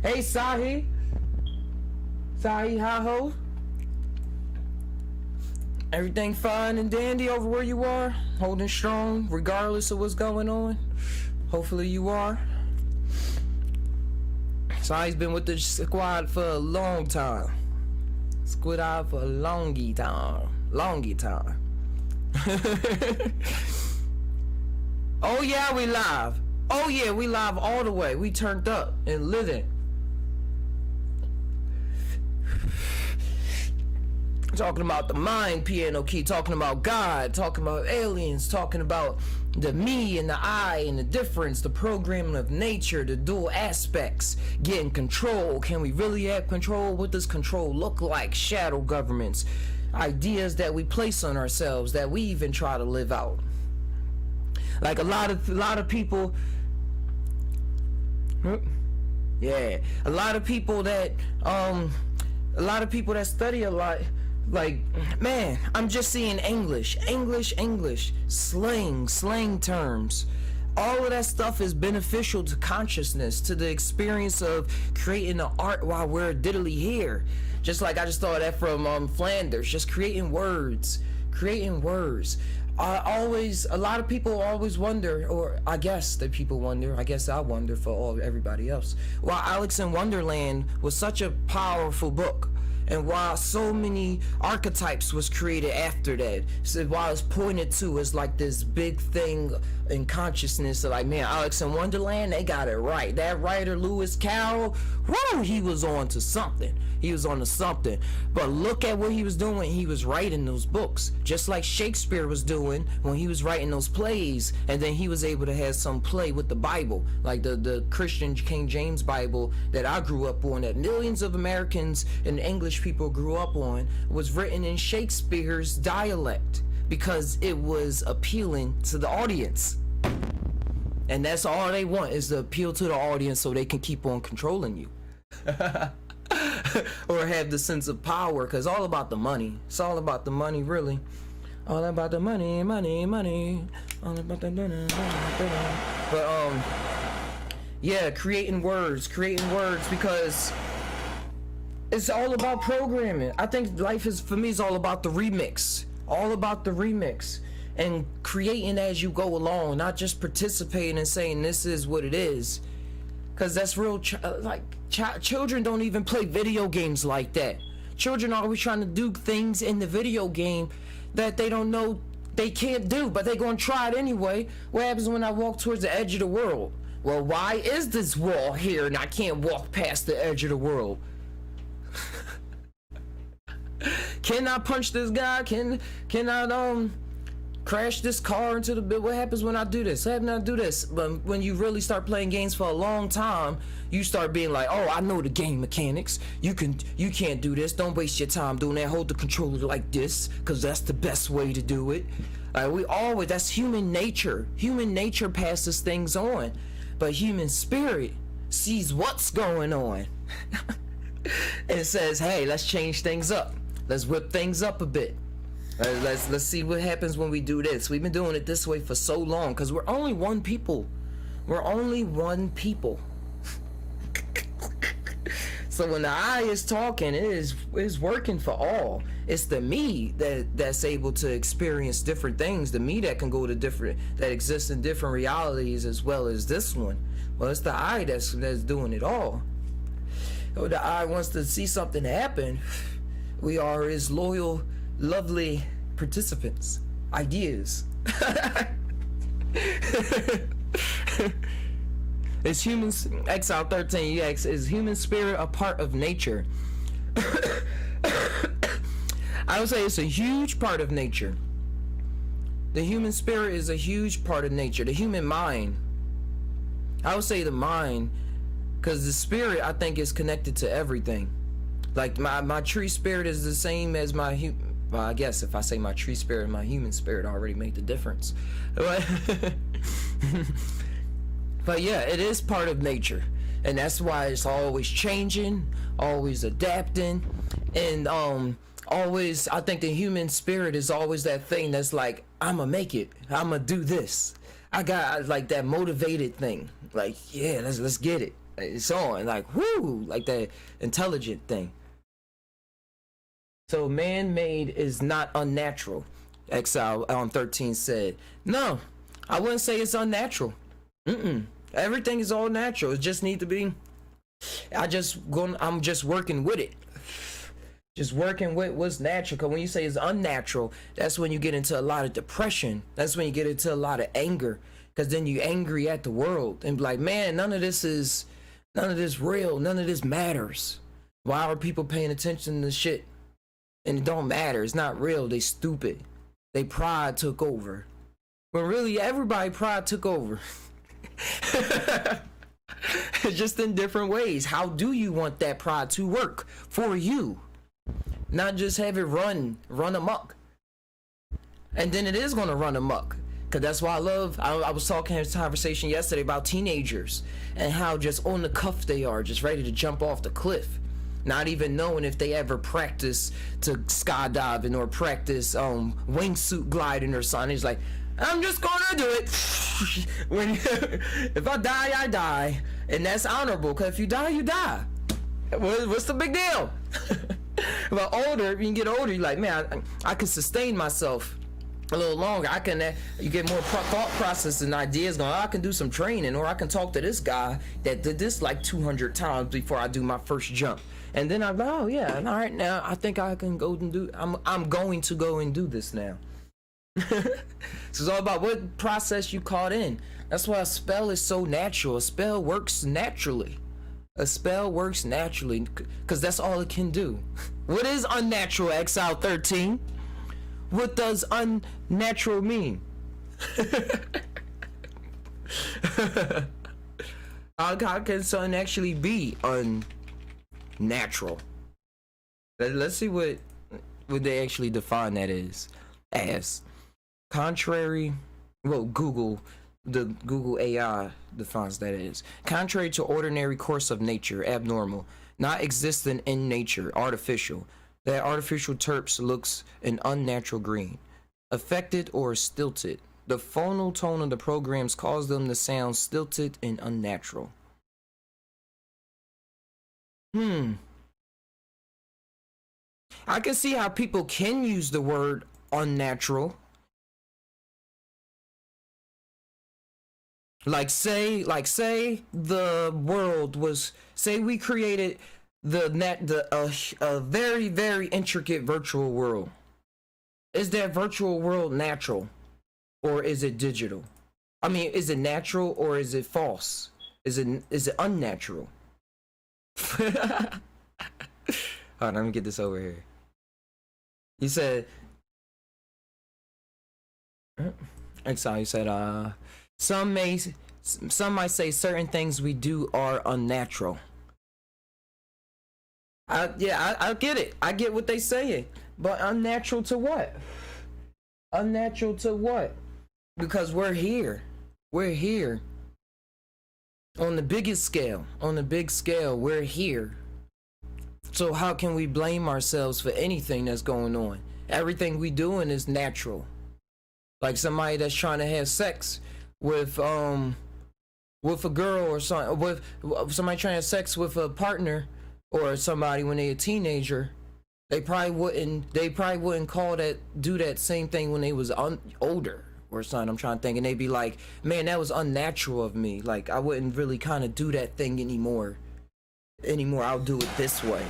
Hey, Sahi. Sahi, hi-ho. Everything fine and dandy over where you are? Holding strong regardless of what's going on? Hopefully you are. Sahi's been with the squad for a long time. Squid eye for a longy time. Oh yeah, we live. Oh yeah, we live all the way. We turned up and living. Talking about the mind, piano key, talking about God, talking about aliens, talking about the me and the I and the difference, the programming of nature, the dual aspects, getting control. Can we really have control? What does control look like? Shadow governments, ideas that we place on ourselves that we even try to live out. Like a lot of people, yeah, a lot of people that study a lot. Like, man, I'm just seeing English, slang terms. All of that stuff is beneficial to consciousness, to the experience of creating the art while we're diddly here. Just like I just thought that from Flanders, just creating words. A lot of people always wonder, or I guess that people wonder, I guess I wonder for everybody else, why Alice in Wonderland was such a powerful book. And while so many archetypes was created after that, so while it's pointed to as like this big thing in consciousness, of like, man, Alice in Wonderland, they got it right. That writer Lewis Carroll, whoa, he was on to something. But look at what he was doing when he was writing those books. Just like Shakespeare was doing when he was writing those plays, and then he was able to have some play with the Bible, like the Christian King James Bible that I grew up on, that millions of Americans and English people grew up on, was written in Shakespeare's dialect because it was appealing to the audience. And that's all they want, is to appeal to the audience so they can keep on controlling you. Or have the sense of power, because all about the money. It's all about the money, really. All about the money. All about the money. But yeah, creating words because it's all about programming. I think life is, for me, is all about the remix. And creating as you go along, not just participating and saying this is what it is. Because that's real, children don't even play video games like that. Children are always trying to do things in the video game that they don't know they can't do, but they're going to try it anyway. What happens when I walk towards the edge of the world? Well, why is this wall here and I can't walk past the edge of the world? Can I punch this guy? Can I crash this car into the bit. What happens when I do this? What happens when I do this? But when you really start playing games for a long time, you start being like, oh, I know the game mechanics. You can't do this. Don't waste your time doing that. Hold the controller like this, because that's the best way to do it. That's human nature. Human nature passes things on, but human spirit sees what's going on and says, hey, let's change things up. Let's whip things up a bit. Let's see what happens when we do this. We've been doing it this way for so long because we're only one people. We're only one people. So when the I is talking, it is working for all. It's the me that's able to experience different things. The me that can go to that exists in different realities as well as this one. Well, it's the I that's doing it all. So the I wants to see something happen. We are his loyal, lovely participants. Ideas. Is humans, Exile 13, you ask, is human spirit a part of nature? I would say it's a huge part of nature. The human spirit is a huge part of nature. The human mind. I would say the mind, because the spirit, I think, is connected to everything. Like my tree spirit is the same as my well, I guess if I say my tree spirit and my human spirit, I already make the difference. But yeah, it is part of nature, and that's why it's always changing, always adapting, and always, I think the human spirit is always that thing that's like, I'ma make it, I'ma do this. I got like that motivated thing, like, yeah, let's get it. It's on, like, whoo, like that intelligent thing. So man-made is not unnatural. Exile 13 said, no, I wouldn't say it's unnatural. Everything is all natural. It just need to be. I'm just working with it. Just working with what's natural. Because when you say it's unnatural, that's when you get into a lot of depression. That's when you get into a lot of anger. Because then you're angry at the world and be like, man, none of this real. None of this matters. Why are people paying attention to shit? And it don't matter. It's not real. They stupid. They pride took over. But really, everybody pride took over. Just in different ways. How do you want that pride to work for you? Not just have it run amok. And then it is going to run amok. Because that's why I was talking in a conversation yesterday about teenagers and how just on the cuff they are, just ready to jump off the cliff. Not even knowing if they ever practice to skydiving or practice wingsuit gliding or something. It's like, I'm just gonna do it. If I die, I die, and that's honorable. Cause if you die, you die. What's the big deal? But older, when you get older, you're like, man, I can sustain myself a little longer. You get more thought process and ideas going. I can do some training, or I can talk to this guy that did this like 200 times before I do my first jump. And then I'm like, oh yeah, all right, now I think I can go and do. I'm going to go and do this now. So it's all about what process you caught in. That's why a spell is so natural. A spell works naturally. A spell works naturally because that's all it can do. What is unnatural, Exile 13? What does unnatural mean? How can something actually be unnatural? Let's see what they actually define that as. Contrary, well, the Google AI defines that as contrary to ordinary course of nature, abnormal, not existent in nature, artificial. That artificial terps looks an unnatural green, affected or stilted. The phonal tone of the programs cause them to sound stilted and unnatural. I can see how people can use the word unnatural. Like say the world was, say we created a very, very intricate virtual world. Is that virtual world natural or is it digital? I mean, is it natural or is it false? Is it unnatural? Hold on, let me get this over here. You said Exile said, some might say certain things we do are unnatural. I get it. I get what they saying, but unnatural to what? Unnatural to what? Because we're here. We're here. On the biggest scale, on the big scale, we're here. So how can we blame ourselves for anything that's going on? Everything we doing is natural. Like somebody that's trying to have sex with a girl or something, with somebody trying to have sex with a partner or somebody when they're a teenager, they probably wouldn't do that same thing when they was older or something. I'm trying to think, and they'd be like, man, that was unnatural of me. Like I wouldn't really kind of do that thing anymore. I'll do it this way.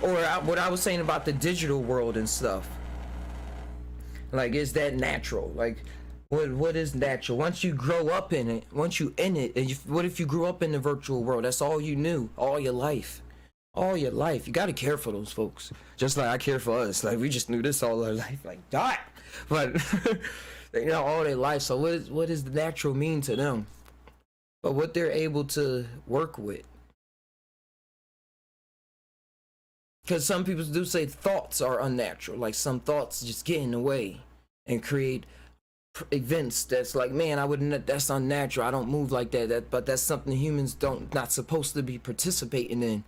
Or what I was saying about the digital world and stuff. Like, is that natural? Like, what is natural? Once you grow up in it, once you in it, and what if you grew up in the virtual world? That's all you knew, all your life. All your life. You gotta care for those folks. Just like I care for us. Like, we just knew this all our life. Like, God. But, you know, all their life. So what does the natural mean to them? But what they're able to work with. Because some people do say thoughts are unnatural. Like some thoughts just get in the way and create events that's like, man, I wouldn't. That's unnatural. I don't move like that. But that's something humans not supposed to be participating in.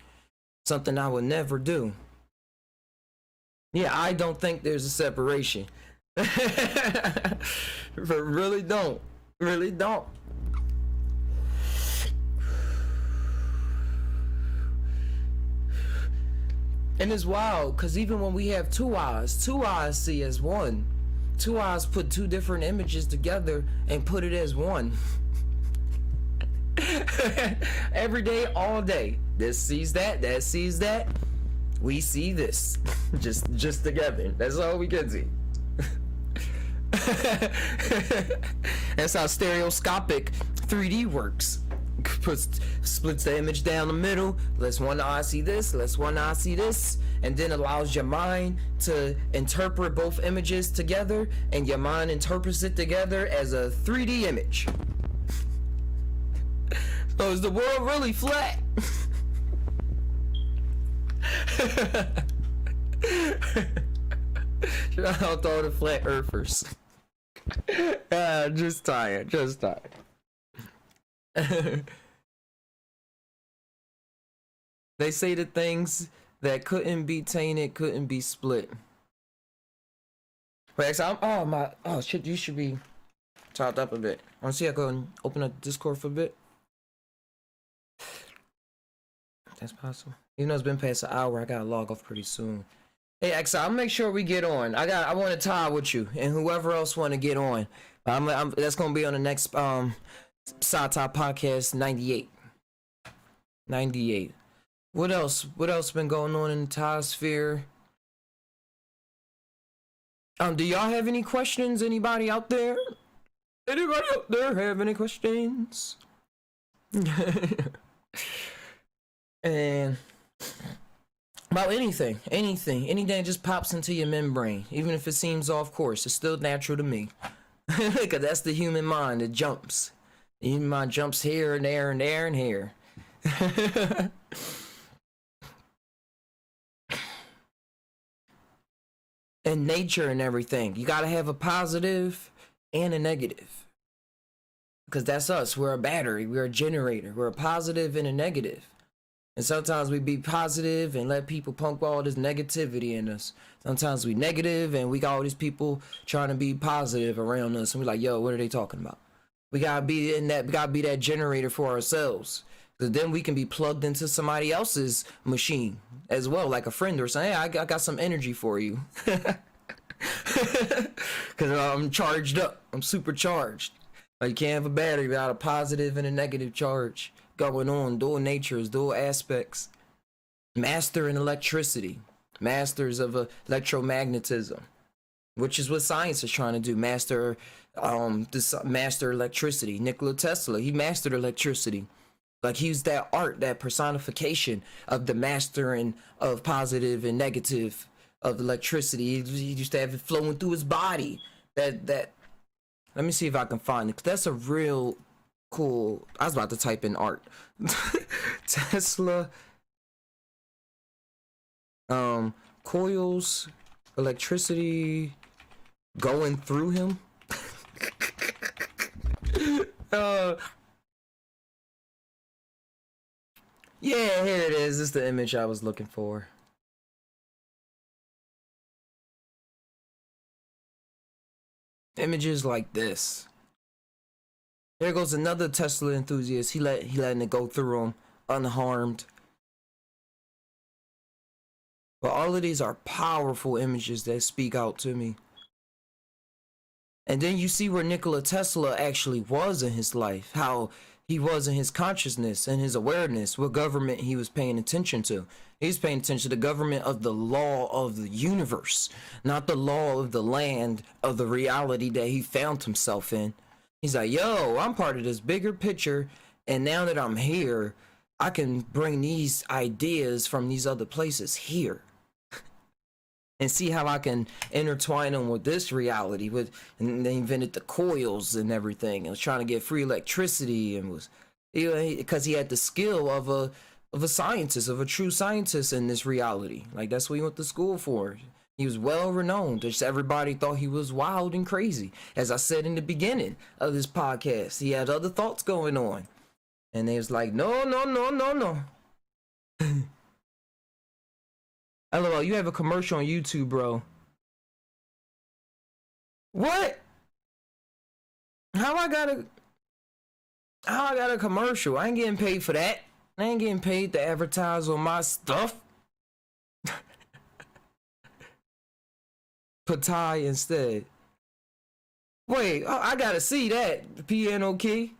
Something I would never do. Yeah, I don't think there's a separation. But really don't. Really don't. And it's wild, because even when we have two eyes see as one. Two eyes put two different images together and put it as one. Every day, all day. This sees that sees that. We see this. just together. That's all we can see. That's how stereoscopic 3D works. Splits the image down the middle, lets one eye see this, lets one eye see this, and then allows your mind to interpret both images together, and your mind interprets it together as a 3D image. So is the world really flat? Shout out to all the flat earthers. Just tired. They say the things that couldn't be tainted couldn't be split. Wait, shit, you should be topped up a bit. Wanna see I go and open up Discord for a bit? That's possible. Even though it's been past an hour, I gotta log off pretty soon. Hey, X, I'll make sure we get on. I want to tie with you and whoever else want to get on. That's gonna be on the next Sci-Top Podcast 98. What else been going on in the Thai sphere? Do y'all have any questions? Anybody out there? Anybody out there have any questions? And about anything that just pops into your membrane, even if it seems off course, it's still natural to me. Because that's the human mind. It jumps. The human mind jumps here and there and there and here. And nature and everything. You gotta have a positive and a negative. Because that's us. We're a battery. We're a generator. We're a positive and a negative. And sometimes we be positive and let people pump all this negativity in us. Sometimes we negative and we got all these people trying to be positive around us. And we're like, yo, what are they talking about? We gotta be that generator for ourselves. Because then we can be plugged into somebody else's machine as well, like a friend or something. Hey, I got some energy for you. Because I'm charged up. I'm supercharged. Like, you can't have a battery without a positive and a negative charge going on. Dual natures, dual aspects. Master in electricity. Masters of electromagnetism. Which is what science is trying to do. Master electricity. Nikola Tesla, he mastered electricity. Like, he used that art, that personification of the mastering of positive and negative of electricity. He used to have it flowing through his body. That Let me see if I can find it. 'Cause that's a real cool. I was about to type in art. Tesla. Coils, electricity going through him. Yeah, here it is. This is the image I was looking for. Images like this. There goes another Tesla enthusiast. He letting it go through him unharmed. But all of these are powerful images that speak out to me. And then you see where Nikola Tesla actually was in his life, how he was in his consciousness and his awareness, what government he was paying attention to. He's paying attention to the government of the law of the universe, not the law of the land of the reality that he found himself in. He's like, yo, I'm part of this bigger picture, and now that I'm here, I can bring these ideas from these other places here. And see how I can intertwine them with this reality. And they invented the coils and everything. And was trying to get free electricity, and was, because he had the skill of a scientist, of a true scientist in this reality. Like, that's what he went to school for. He was well renowned. Just everybody thought he was wild and crazy. As I said in the beginning of this podcast, he had other thoughts going on, and they was like, no. LOL, you have a commercial on YouTube, bro. What? How I got a commercial? I ain't getting paid for that. I ain't getting paid to advertise on my stuff. Patai instead. Wait, I gotta see that. Piano key.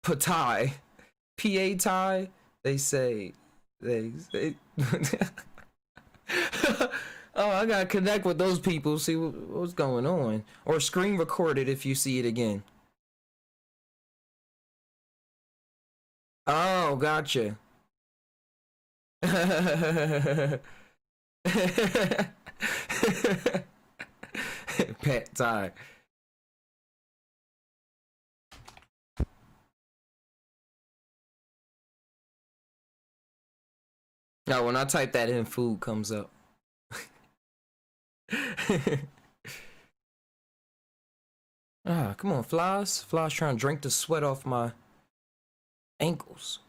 Patai. P-A-Tie, they say. Oh, I gotta connect with those people, see what's going on. Or screen record it if you see it again. Oh, gotcha. Pet tie. No, when I type that in, food comes up. Come on, flies. Flies trying to drink the sweat off my ankles.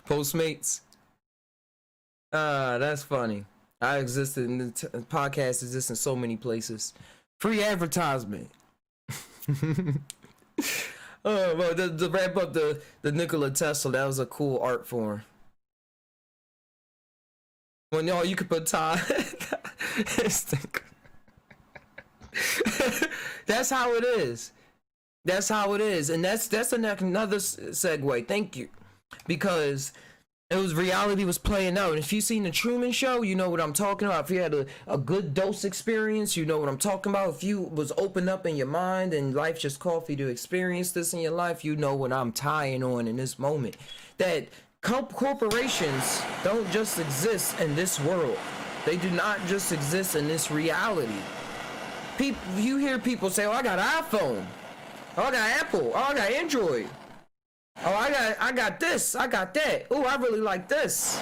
Postmates. That's funny. I existed in the podcast exists in so many places. Free advertisement. Well, to wrap up the Nikola Tesla, that was a cool art form. Well, no, you could put tie. That's how it is. That's how it is, and that's another segue. Thank you, because it was reality was playing out. And if you've seen the Truman Show, you know what I'm talking about. If you had a good dose experience, you know what I'm talking about. If you was open up in your mind and life just called for you to experience this in your life, you know what I'm tying on in this moment. That corporations don't just exist in this world. They do not just exist in this reality. You hear people say, oh, I got an iPhone. Oh, I got Apple. Oh, I got Android. Oh, I got this. I got that. Oh, I really like this.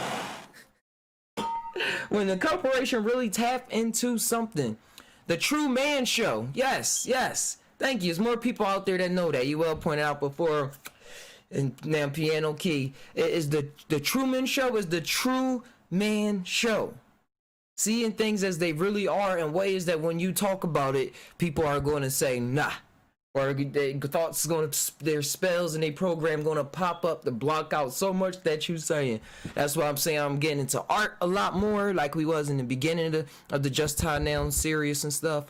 When the corporation really tap into something. The True Man Show. Yes. Thank you. There's more people out there that know that. You well pointed out before. And now Piano Key. It is the Truman Show is the True Man Show. Seeing things as they really are in ways that when you talk about it, people are going to say, nah. Or their thoughts their spells and their program going to pop up to block out so much that you saying. That's why I'm saying I'm getting into art a lot more, like we was in the beginning of the Just Time Now series and stuff,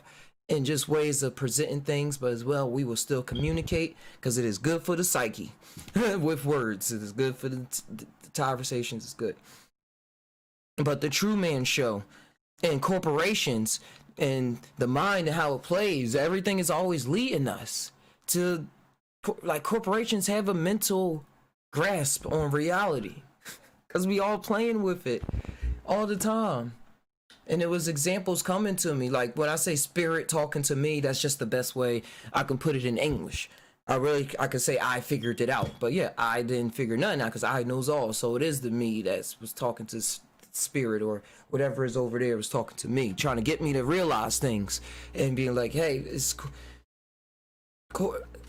and just ways of presenting things. But as well, we will still communicate because it is good for the psyche with words. It is good for the conversations. It's good. But the True Man Show and corporations and the mind and how it plays, everything is always leading us to, like, corporations have a mental grasp on reality because we all playing with it all the time. And it was examples coming to me. Like when I say spirit talking to me, that's just the best way I can put it in English. I could say I figured it out, but yeah, I didn't figure nothing out because I knows all. So it is the me that was talking to spirit or whatever is over there was talking to me, trying to get me to realize things and being like, hey, it's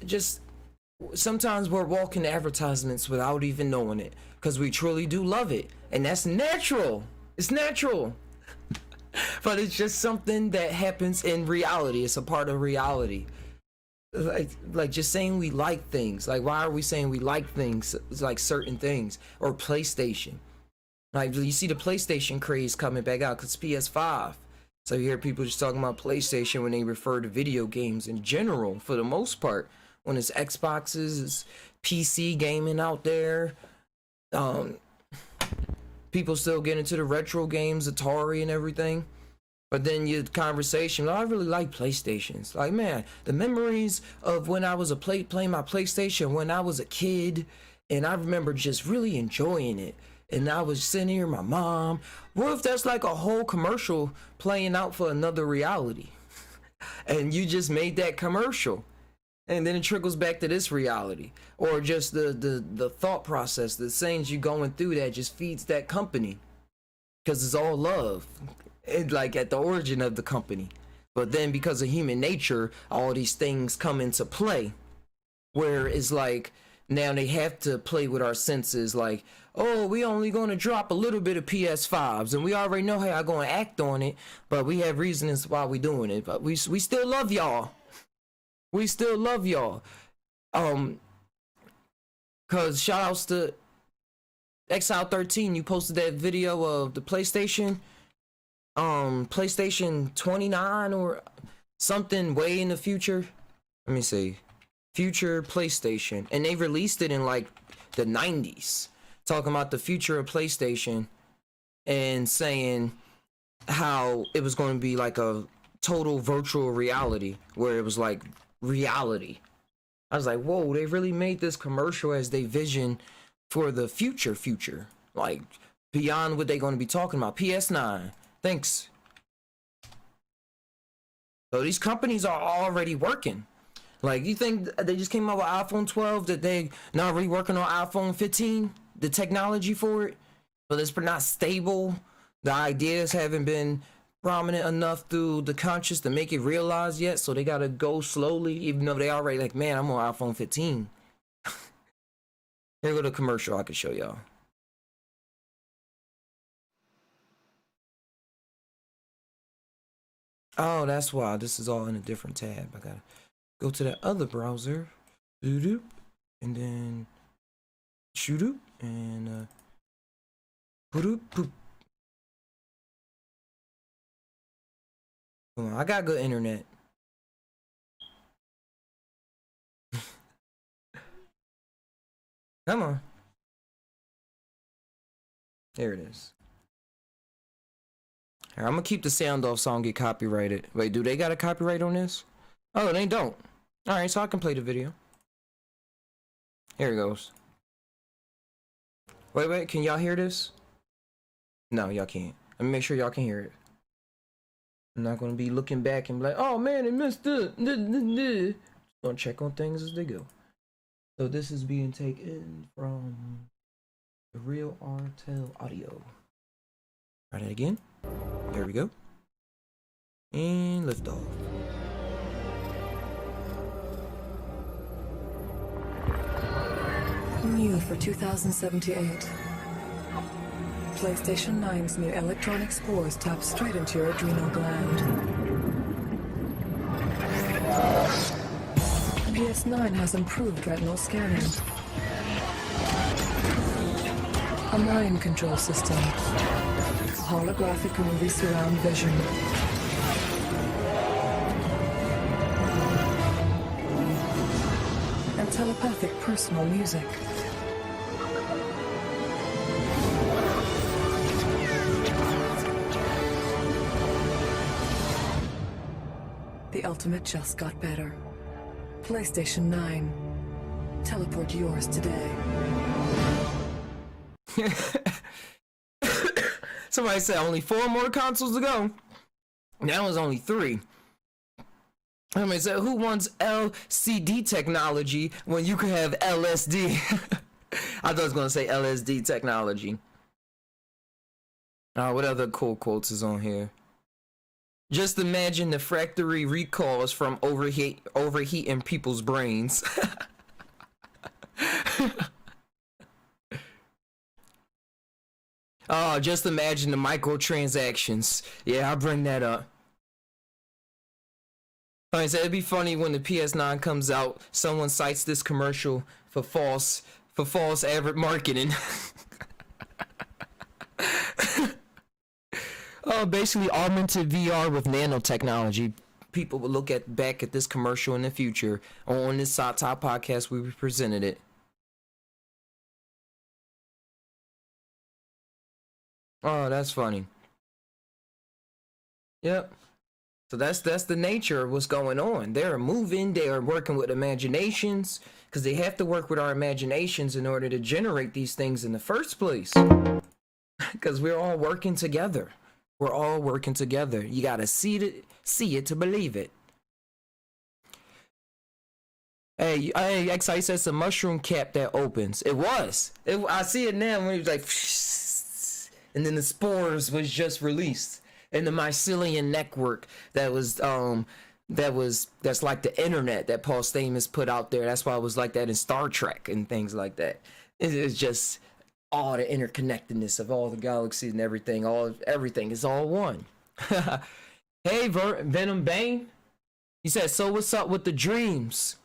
just sometimes we're walking advertisements without even knowing it because we truly do love it, and that's natural. It's natural. But it's just something that happens in reality. It's a part of reality. Like just saying we like things. Like, why are we saying we like things? It's like certain things. Or PlayStation. Like, you see the PlayStation craze coming back out because PS5. So you hear people just talking about PlayStation when they refer to video games in general, for the most part. When it's Xboxes, it's PC gaming out there. People still get into the retro games, Atari and everything. But then your conversation, I really like PlayStations. Like, man, the memories of when I was playing my PlayStation when I was a kid, and I remember just really enjoying it. And I was sitting here, my mom. What if that's like a whole commercial playing out for another reality? And you just made that commercial. And then it trickles back to this reality. Or just the thought process, the things you going through that just feeds that company. Because it's all love. It's like at the origin of the company. But then because of human nature, all these things come into play. Where it's like, now they have to play with our senses. Like, oh, we only going to drop a little bit of PS5s. And we already know how y'all going to act on it. But we have reasons why we doing it. But we still love y'all. We still love y'all. Cause shout outs to Exile 13. You posted that video of the PlayStation 29 or something way in the future. Let me see. Future PlayStation. And they released it in like the 90s. Talking about the future of PlayStation and saying how it was going to be like a total virtual reality where it was like reality. I was like, whoa, they really made this commercial as they vision for the future. Like beyond what they're going to be talking about. PS9. Thanks. So these companies are already working. Like, you think they just came out with iPhone 12 that they not really working on iPhone 15? The technology for it? But it's not stable. The ideas haven't been prominent enough through the conscious to make it realized yet. So they gotta go slowly, even though they already like, man, I'm on iPhone 15. Here go the commercial I can show y'all. Oh, that's why this is all in a different tab. I gotta go to that other browser, and then shoot and poop. Come on, I got good internet. Come on. There it is. Here, I'm gonna keep the sound off so I don't get copyrighted. Wait, do they got a copyright on this? Oh, they don't. Alright, so I can play the video. Here it goes. Wait, can y'all hear this? No, y'all can't. Let me make sure y'all can hear it. I'm not gonna be looking back and be like, oh man, it messed up. Gonna check on things as they go. So this is being taken from the Real Artel Audio. Try that again. There we go. And lift off. New for 2078. PlayStation 9's new electronic spores tap straight into your adrenal gland. PS9 has improved retinal scanning. A mind control system. Holographic movie surround vision. And telepathic personal music. The ultimate just got better. PlayStation 9. Teleport yours today. Somebody said only 4 more consoles to go. That was only 3. I mean, so who wants LCD technology when you can have LSD? I thought I was gonna say LSD technology. What other cool quotes is on here? Just imagine the factory recalls from overheating people's brains. Oh, just imagine the microtransactions. Yeah, I'll bring that up. Like I said, it'd be funny when the PS9 comes out, someone cites this commercial for false marketing. Basically augmented VR with nanotechnology. People will look back at this commercial in the future. On this Top podcast, we presented it. Oh, that's funny. Yep. So that's the nature of what's going on. They're moving, they are working with imaginations, because they have to work with our imaginations in order to generate these things in the first place. Because we're all working together. We're all working together. You gotta see it to believe it. Hey, XI says a mushroom cap that opens. It was. I see it now when he was like, and then the spores was just released. And the mycelium network that's like the internet that Paul Stamets put out there. That's why it was like that in Star Trek and things like that. It's just all the interconnectedness of all the galaxies and everything. Everything is all one. Hey, Venom Bane. He said, so what's up with the dreams?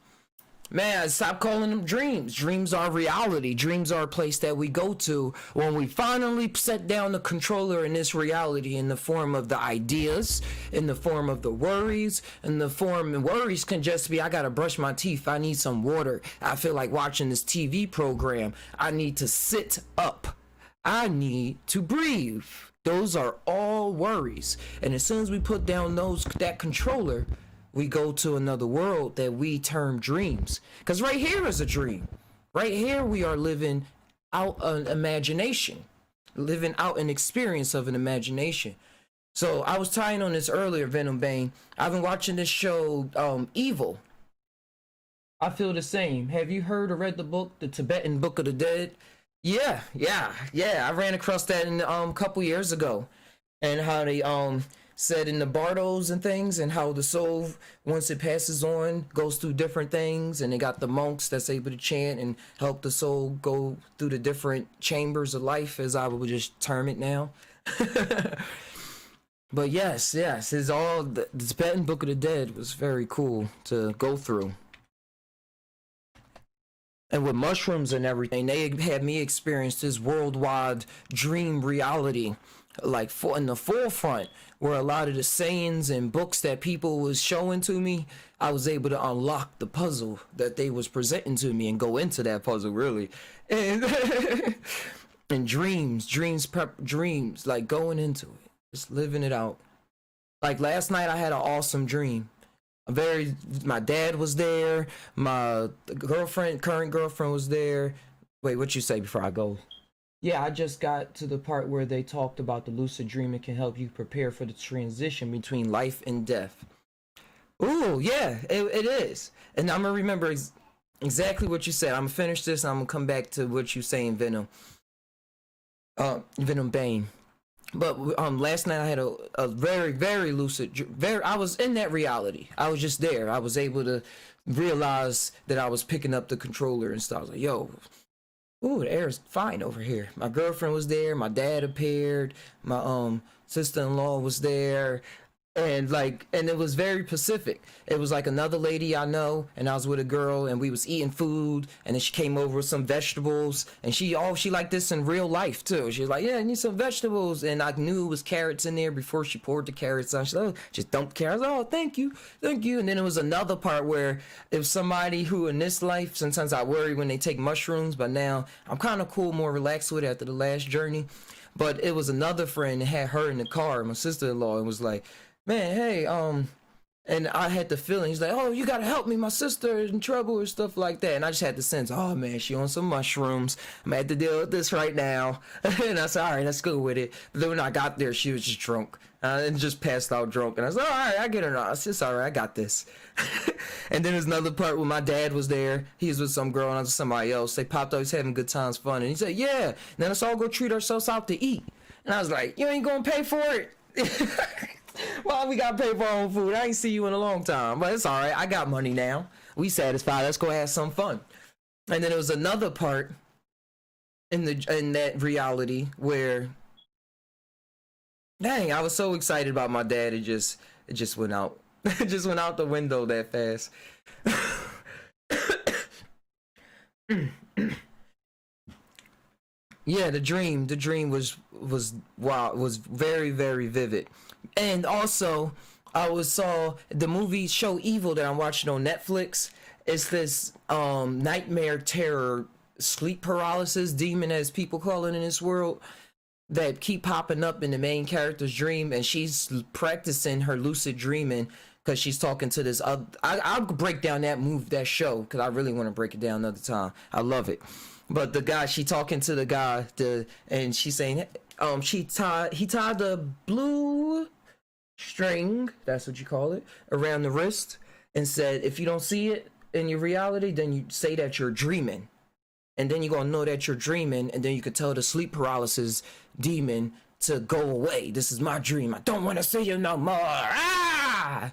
Man, stop calling them dreams. Dreams are reality. Dreams are a place that we go to when we finally set down the controller in this reality in the form of the ideas, in the form of the worries, and worries can just be, I gotta brush my teeth, I need some water, I feel like watching this TV program, I need to sit up, I need to breathe. Those are all worries. And as soon as we put down that controller, we go to another world that we term dreams. Because right here is a dream. Right here we are living out an imagination. Living out an experience of an imagination. So I was tying on this earlier, Venom Bane. I've been watching this show, Evil. I feel the same. Have you heard or read the book, The Tibetan Book of the Dead? Yeah. I ran across that a couple years ago. And how they said in the bardos and things, and how the soul, once it passes on, goes through different things, and they got the monks that's able to chant and help the soul go through the different chambers of life, as I would just term it now. But yes, it's all the Tibetan Book of the Dead was very cool to go through. And with mushrooms and everything, they had me experience this worldwide dream reality, like in the forefront, where a lot of the sayings and books that people was showing to me, I was able to unlock the puzzle that they was presenting to me and go into that puzzle really. And and dreams, like going into it, just living it out. Like last night I had an awesome dream. My dad was there, my current girlfriend was there. Wait, what you say before I go? Yeah, I just got to the part where they talked about the lucid dreaming can help you prepare for the transition between life and death. Ooh, yeah, it is. And I'm going to remember exactly what you said. I'm going to finish this and I'm going to come back to what you saying, Venom. Venom Bane. But last night I had a very, very lucid, I was in that reality. I was just there. I was able to realize that I was picking up the controller and stuff. I was like, yo, ooh, the air's fine over here. My girlfriend was there. My dad appeared. My sister-in-law was there. And it was very Pacific. It was like another lady I know, and I was with a girl, and we was eating food, and then she came over with some vegetables, and she liked this in real life too. She was like, yeah, I need some vegetables, and I knew it was carrots in there before she poured the carrots on. She said, oh, just dump carrots. Oh, thank you. And then it was another part where it was somebody who in this life, sometimes I worry when they take mushrooms, but now I'm kind of cool, more relaxed with it after the last journey. But it was another friend that had her in the car, my sister-in-law, and was like, man, hey, And I had the feeling, he's like, oh, you gotta help me, my sister is in trouble or stuff like that. And I just had the sense, oh man, she on some mushrooms. I'm gonna have to deal with this right now. And I said, all right, let's go with it. But then when I got there, she was just drunk. And just passed out drunk. And I said, all right, I get her now. It's just all right, I got this. And then there's another part where my dad was there. He was with some girl and I was with somebody else. They popped up, he's having good times, fun. And he said, yeah, now let's all go treat ourselves out to eat. And I was like, you ain't gonna pay for it? Why we gotta pay for our own food? I ain't see you in a long time, but it's all right. I got money now. We satisfied. Let's go have some fun. And then there was another part in that reality where, dang, I was so excited about my dad. It just went out. It just went out the window that fast. Yeah, the dream was wow, was very, very vivid. And also I saw the movie Show Evil that I'm watching on Netflix. It's this nightmare terror sleep paralysis demon, as people call it in this world, that keep popping up in the main character's dream, and she's practicing her lucid dreaming because she's talking to this other. I'll break down that show because I really want to break it down another time. I love it. But the guy, she talking to the guy, and she's saying, he tied the blue string, that's what you call it, around the wrist, and said, if you don't see it in your reality, then you say that you're dreaming. And then you're gonna know that you're dreaming, and then you could tell the sleep paralysis demon to go away. This is my dream. I don't want to see you no more. Ah!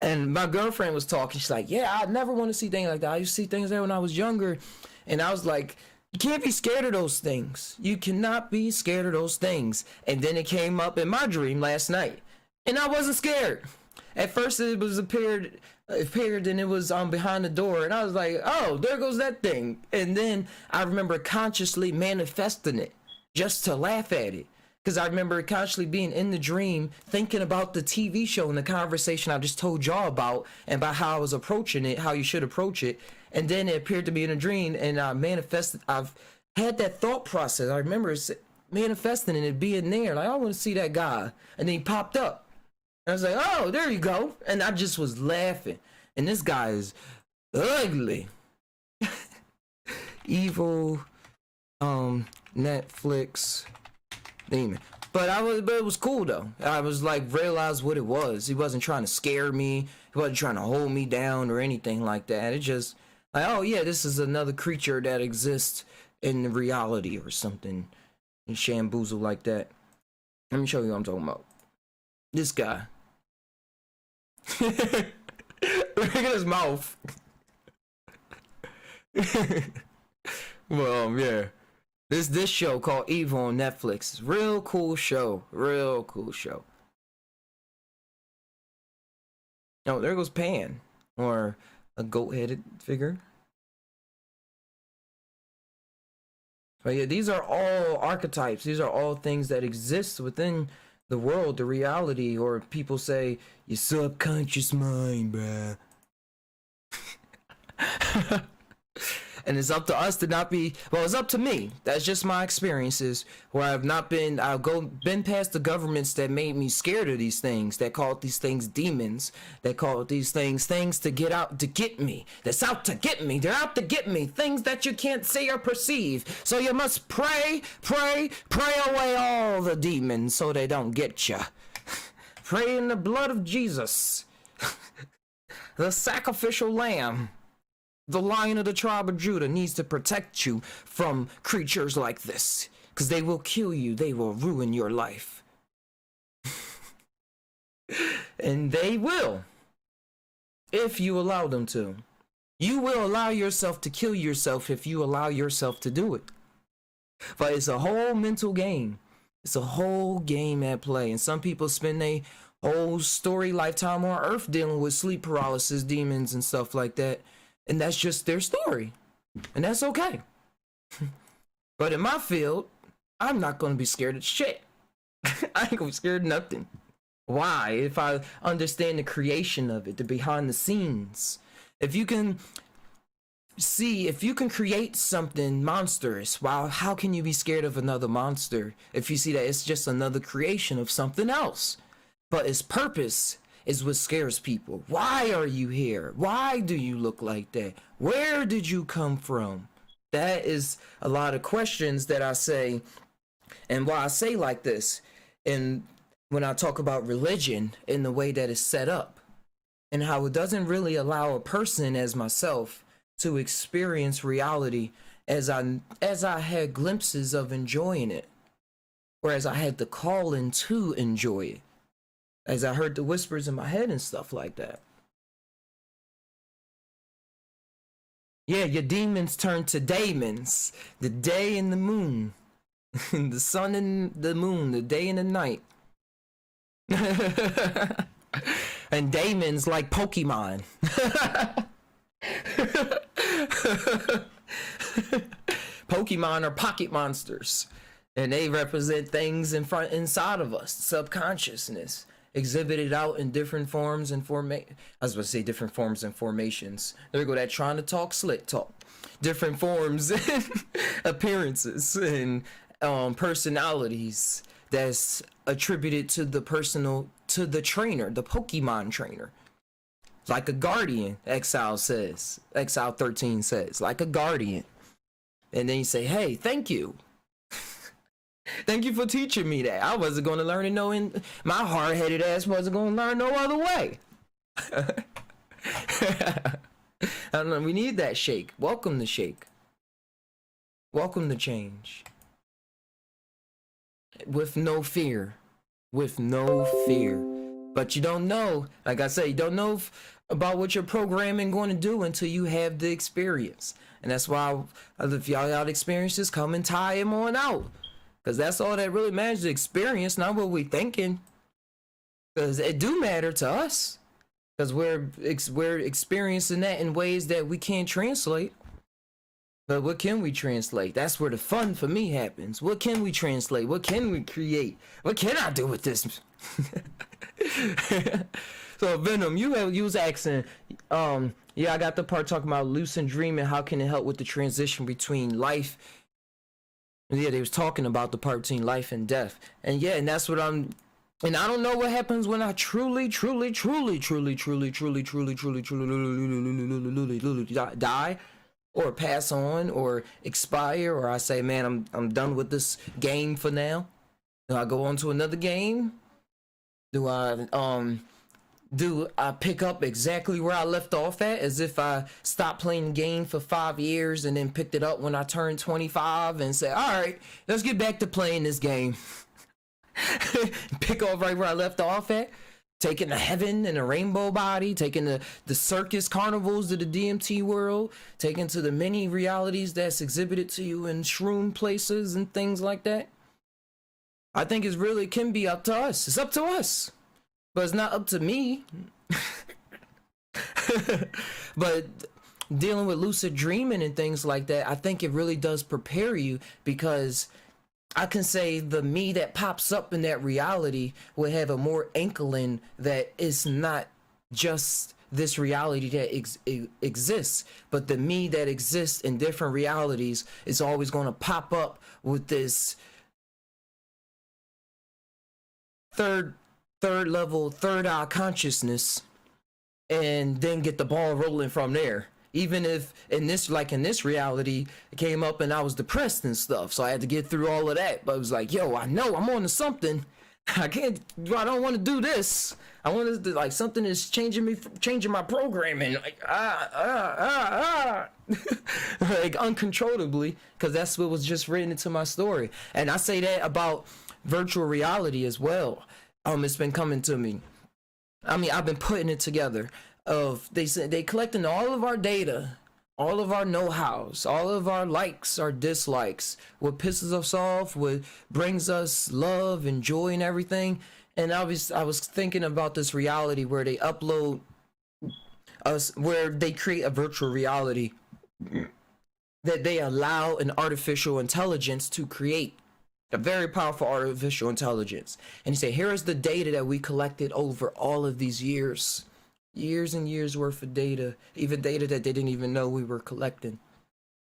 And my girlfriend was talking. She's like, yeah, I never want to see things like that. I used to see things there when I was younger. And I was like, you can't be scared of those things. You cannot be scared of those things. And then it came up in my dream last night, and I wasn't scared. At first it appeared and it was behind the door, and I was like, oh, there goes that thing. And then I remember consciously manifesting it just to laugh at it, because I remember consciously being in the dream thinking about the TV show and the conversation I just told y'all about, and about how I was approaching it, how you should approach it. And then it appeared to be in a dream, and I've had that thought process. I remember manifesting and it being there, like, I want to see that guy. And then he popped up. And I was like, oh, there you go. And I just was laughing. And this guy is ugly. Evil Netflix demon. But it was cool though. I was like, realized what it was. He wasn't trying to scare me. He wasn't trying to hold me down or anything like that. It just like, oh yeah, this is another creature that exists in reality or something, and shamboozle like that. Let me show you what I'm talking about. This guy. Look at his mouth. Well, yeah. This show called Evil on Netflix. Real cool show. Real cool show. Oh, there goes Pan. Or a goat-headed figure. But yeah, these are all archetypes. These are all things that exist within the world, the reality, or people say your subconscious mind, bruh. And it's up to us to not be, well, it's up to me. That's just my experiences where I've been past the governments that made me scared of these things, that called these things demons, that called these things to get out, to get me, that's out to get me, they're out to get me, things that you can't see or perceive. So you must pray away all the demons so they don't get you. Pray in the blood of Jesus, the sacrificial lamb. The Lion of the tribe of Judah needs to protect you from creatures like this, because they will kill you. They will ruin your life. And they will, if you allow them to. You will allow yourself to kill yourself if you allow yourself to do it. But it's a whole mental game. It's a whole game at play. And some people spend their whole lifetime on Earth dealing with sleep paralysis, demons, and stuff like that. And that's just their story. And that's okay. But in my field, I'm not going to be scared of shit. I ain't going to be scared of nothing. Why? If I understand the creation of it, the behind the scenes. If you can create something monstrous, wow, how can you be scared of another monster if you see that it's just another creation of something else? But its purpose is what scares people. Why are you here? Why do you look like that? Where did you come from? That is a lot of questions that I say, and why I say like this, and when I talk about religion in the way that it's set up, and how it doesn't really allow a person as myself to experience reality as I had glimpses of enjoying it, or as I had the calling to enjoy it, as I heard the whispers in my head and stuff like that. Yeah, your demons turn to daemons. The day and the moon. The sun and the moon, the day and the night. And daemons like Pokemon. Pokemon are pocket monsters. And they represent things inside of us, subconsciousness, exhibited out in different forms and different forms and formations. There we go, that trying to talk slick talk. Different forms and appearances and personalities that's attributed to the trainer, the Pokemon trainer. Like a guardian, Exile 13 says, like a guardian. And then you say, hey, thank you. Thank you for teaching me that. I wasn't going to learn it knowing my hard-headed ass wasn't going to learn no other way. I don't know. We need that shake. Welcome to shake. Welcome to change. With no fear. With no fear. But you don't know, like I said, you don't know about what your programming going to do until you have the experience. And that's why if y'all got experiences, come and tie them on out. Because that's all that really matters, the experience, not what we thinking. Because it do matter to us. Because we're experiencing that in ways that we can't translate. But what can we translate? That's where the fun for me happens. What can we translate? What can we create? What can I do with this? So Venom, you was asking, yeah, I got the part talking about lucid dreaming. How can it help with the transition between life? Yeah, they was talking about the part between life and death. And yeah, and that's what and I don't know what happens when I truly die or pass on or expire, or I say, man, I'm done with this game for now. Do I go on to another game? Do I pick up exactly where I left off at, as if I stopped playing the game for 5 years and then picked it up when I turned 25 and say, all right, let's get back to playing this game. Pick up right where I left off at, taking the heaven and the rainbow body, taking the circus carnivals to the DMT world, taking to the many realities that's exhibited to you in shroom places and things like that. I think it really can be up to us. It's up to us. But it's not up to me. But dealing with lucid dreaming and things like that, I think it really does prepare you, because I can say the me that pops up in that reality will have a more inkling that it's not just this reality that exists, but the me that exists in different realities is always going to pop up with this third level, third eye consciousness, and then get the ball rolling from there. Even if in this reality, it came up and I was depressed and stuff, so I had to get through all of that. But it was like, yo, I know I'm on to something. I don't want to do this. I want to, like, something is changing my programming, like like uncontrollably, because that's what was just written into my story. And I say that about virtual reality as well. It's been coming to me. I mean, I've been putting it together. They collecting all of our data, all of our know-hows, all of our likes, our dislikes, what pisses us off, what brings us love and joy and everything. And I was thinking about this reality where they upload us, where they create a virtual reality that they allow an artificial intelligence to create. A very powerful artificial intelligence. And you say, here is the data that we collected over all of these years and years worth of data, even data that they didn't even know we were collecting.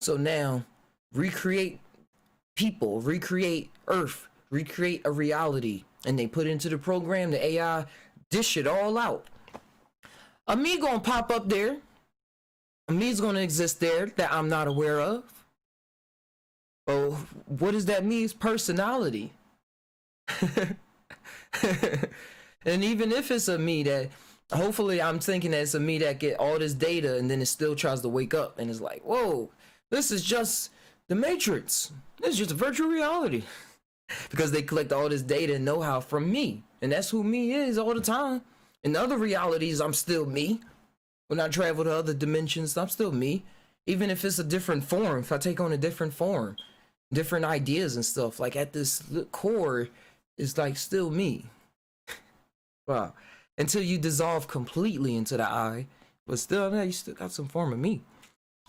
So now, recreate people, recreate Earth, recreate a reality. And they put into the program, the AI dish it all out. A me gonna pop up there. A me's gonna exist there that I'm not aware of. Oh, what is that me's personality? And even if it's a me that, hopefully I'm thinking that it's a me that get all this data and then it still tries to wake up and is like, whoa, this is just the Matrix. This is just a virtual reality. Because they collect all this data and know-how from me. And that's who me is all the time. In other realities, I'm still me. When I travel to other dimensions, I'm still me. Even if it's a different form, if I take on a different form, different ideas and stuff, like at this core, is like still me. Wow. Until you dissolve completely into the I, but still, you still got some form of me.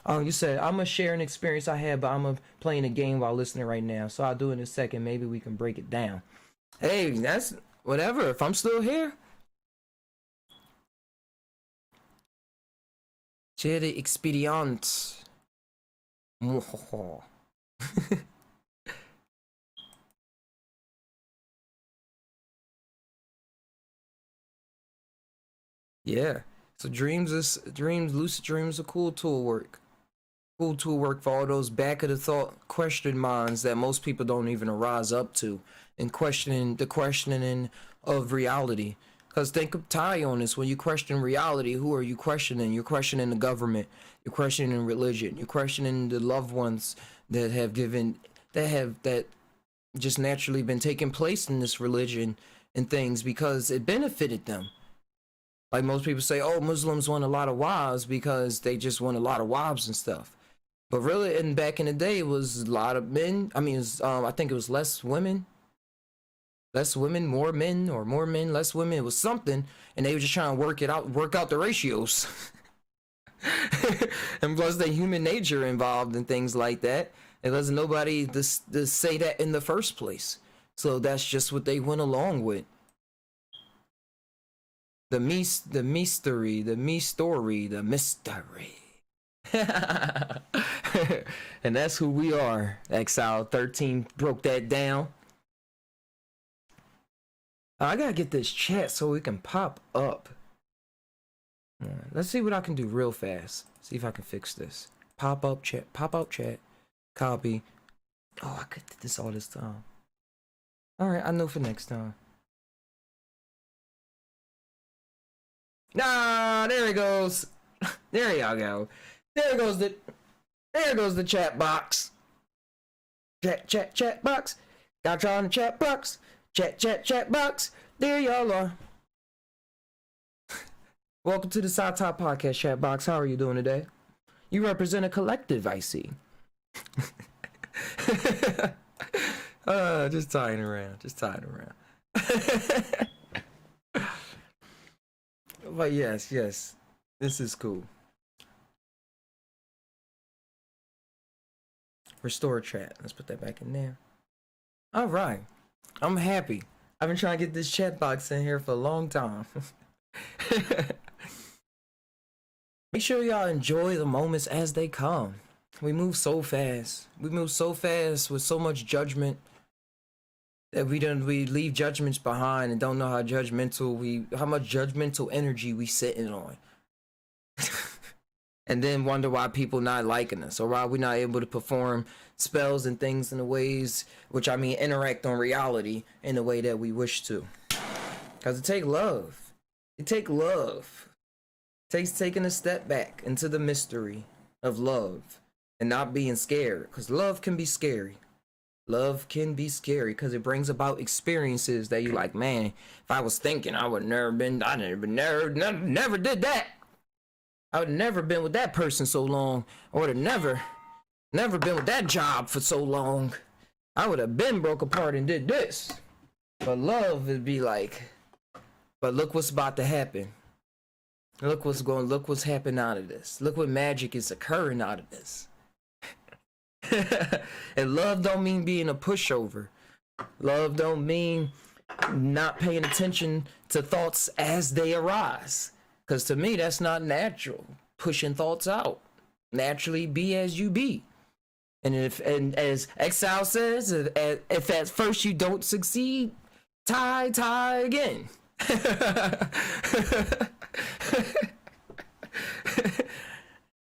You said, I'm gonna share an experience I had, but I'm playing a game while listening right now. So I'll do it in a second. Maybe we can break it down. Hey, that's whatever. If I'm still here. Share the experience. Yeah. So lucid dreams are cool tool work. Cool tool work for all those back of the thought question minds that most people don't even arise up to, and questioning of reality. Because think of Ty on this, when you question reality, who are you questioning? You're questioning the government, you're questioning religion, you're questioning the loved ones that just naturally been taking place in this religion and things because it benefited them. Like most people say, oh, Muslims want a lot of wives because they just want a lot of wives and stuff. But really, and back in the day, it was a lot of men. I mean, I think it was less women, more men, or more men, less women. It was something, and they were just trying to work out the ratios. And plus, the human nature involved in things like that. It wasn't nobody to say that in the first place. So that's just what they went along with. The mystery. And that's who we are. Exile 13 broke that down. I gotta get this chat so we can pop up. Let's see what I can do real fast. See if I can fix this. Pop up chat. Copy. Oh, I could do this all this time. Alright, I know for next time. Nah, there it goes. There y'all go. There goes the chat box. Chat box. Got y'all in the chat box. Chat box. There y'all are. Welcome to the SciTop Podcast chat box. How are you doing today? You represent a collective, I see. Just tying around. But yes, this is cool. Restore chat. Let's put that back in there. All right, I'm happy. I've been trying to get this chat box in here for a long time. Make sure y'all enjoy the moments as they come. We move so fast. We move so fast with so much judgment that we leave judgments behind and don't know how much judgmental energy we sitting on. And then wonder why people not liking us, or why we're not able to perform spells and things in the ways, which I mean interact on reality in the way that we wish to. Because it takes love. It takes taking a step back into the mystery of love and not being scared, because love can be scary. Love can be scary because it brings about experiences that you like, man, if I was thinking, I never did that. I would never been with that person so long. I would have never been with that job for so long. I would have been broke apart and did this. But love would be like, but look what's about to happen. Look what's happening out of this. Look what magic is occurring out of this. And love don't mean being a pushover. Love don't mean not paying attention to thoughts as they arise. Because to me, that's not natural. Pushing thoughts out. Naturally be as you be. And as Exile says, if at first you don't succeed, try again.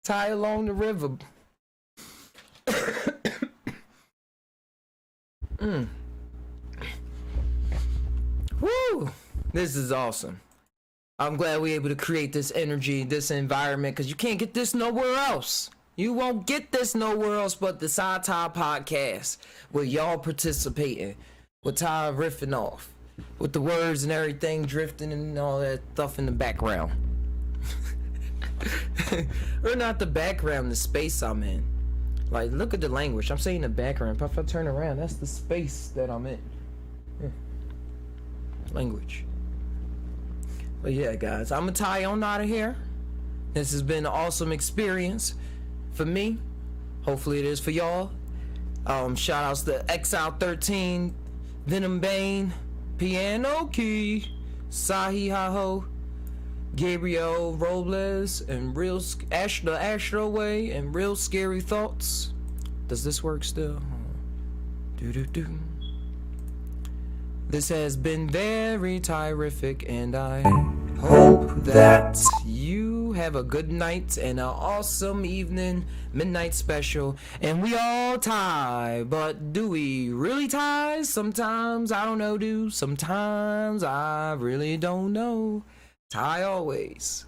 Tie along the river. Woo! This is awesome. I'm glad we're able to create this energy, this environment, because you can't get this nowhere else. You won't get this nowhere else but the Side Tie Podcast, where y'all participating, with Ty riffing off, with the words and everything drifting and all that stuff in the background. Or not the background, the space I'm in. Like, look at the language. I'm saying the background. If I turn around, that's the space that I'm in. Yeah. Language. But yeah, guys, I'm gonna tie on out of here. This has been an awesome experience for me. Hopefully it is for y'all. Shout outs to Exile 13, Venom Bane, Piano Key, Sahi Haho, Gabriel Robles, and the Astro Way, and Real Scary Thoughts. Does this work still? Do. This has been very terrific, and I hope that you have a good night and an awesome evening, midnight special. And we all tie, but do we really tie? Sometimes I don't know, sometimes I really don't know. Tie always.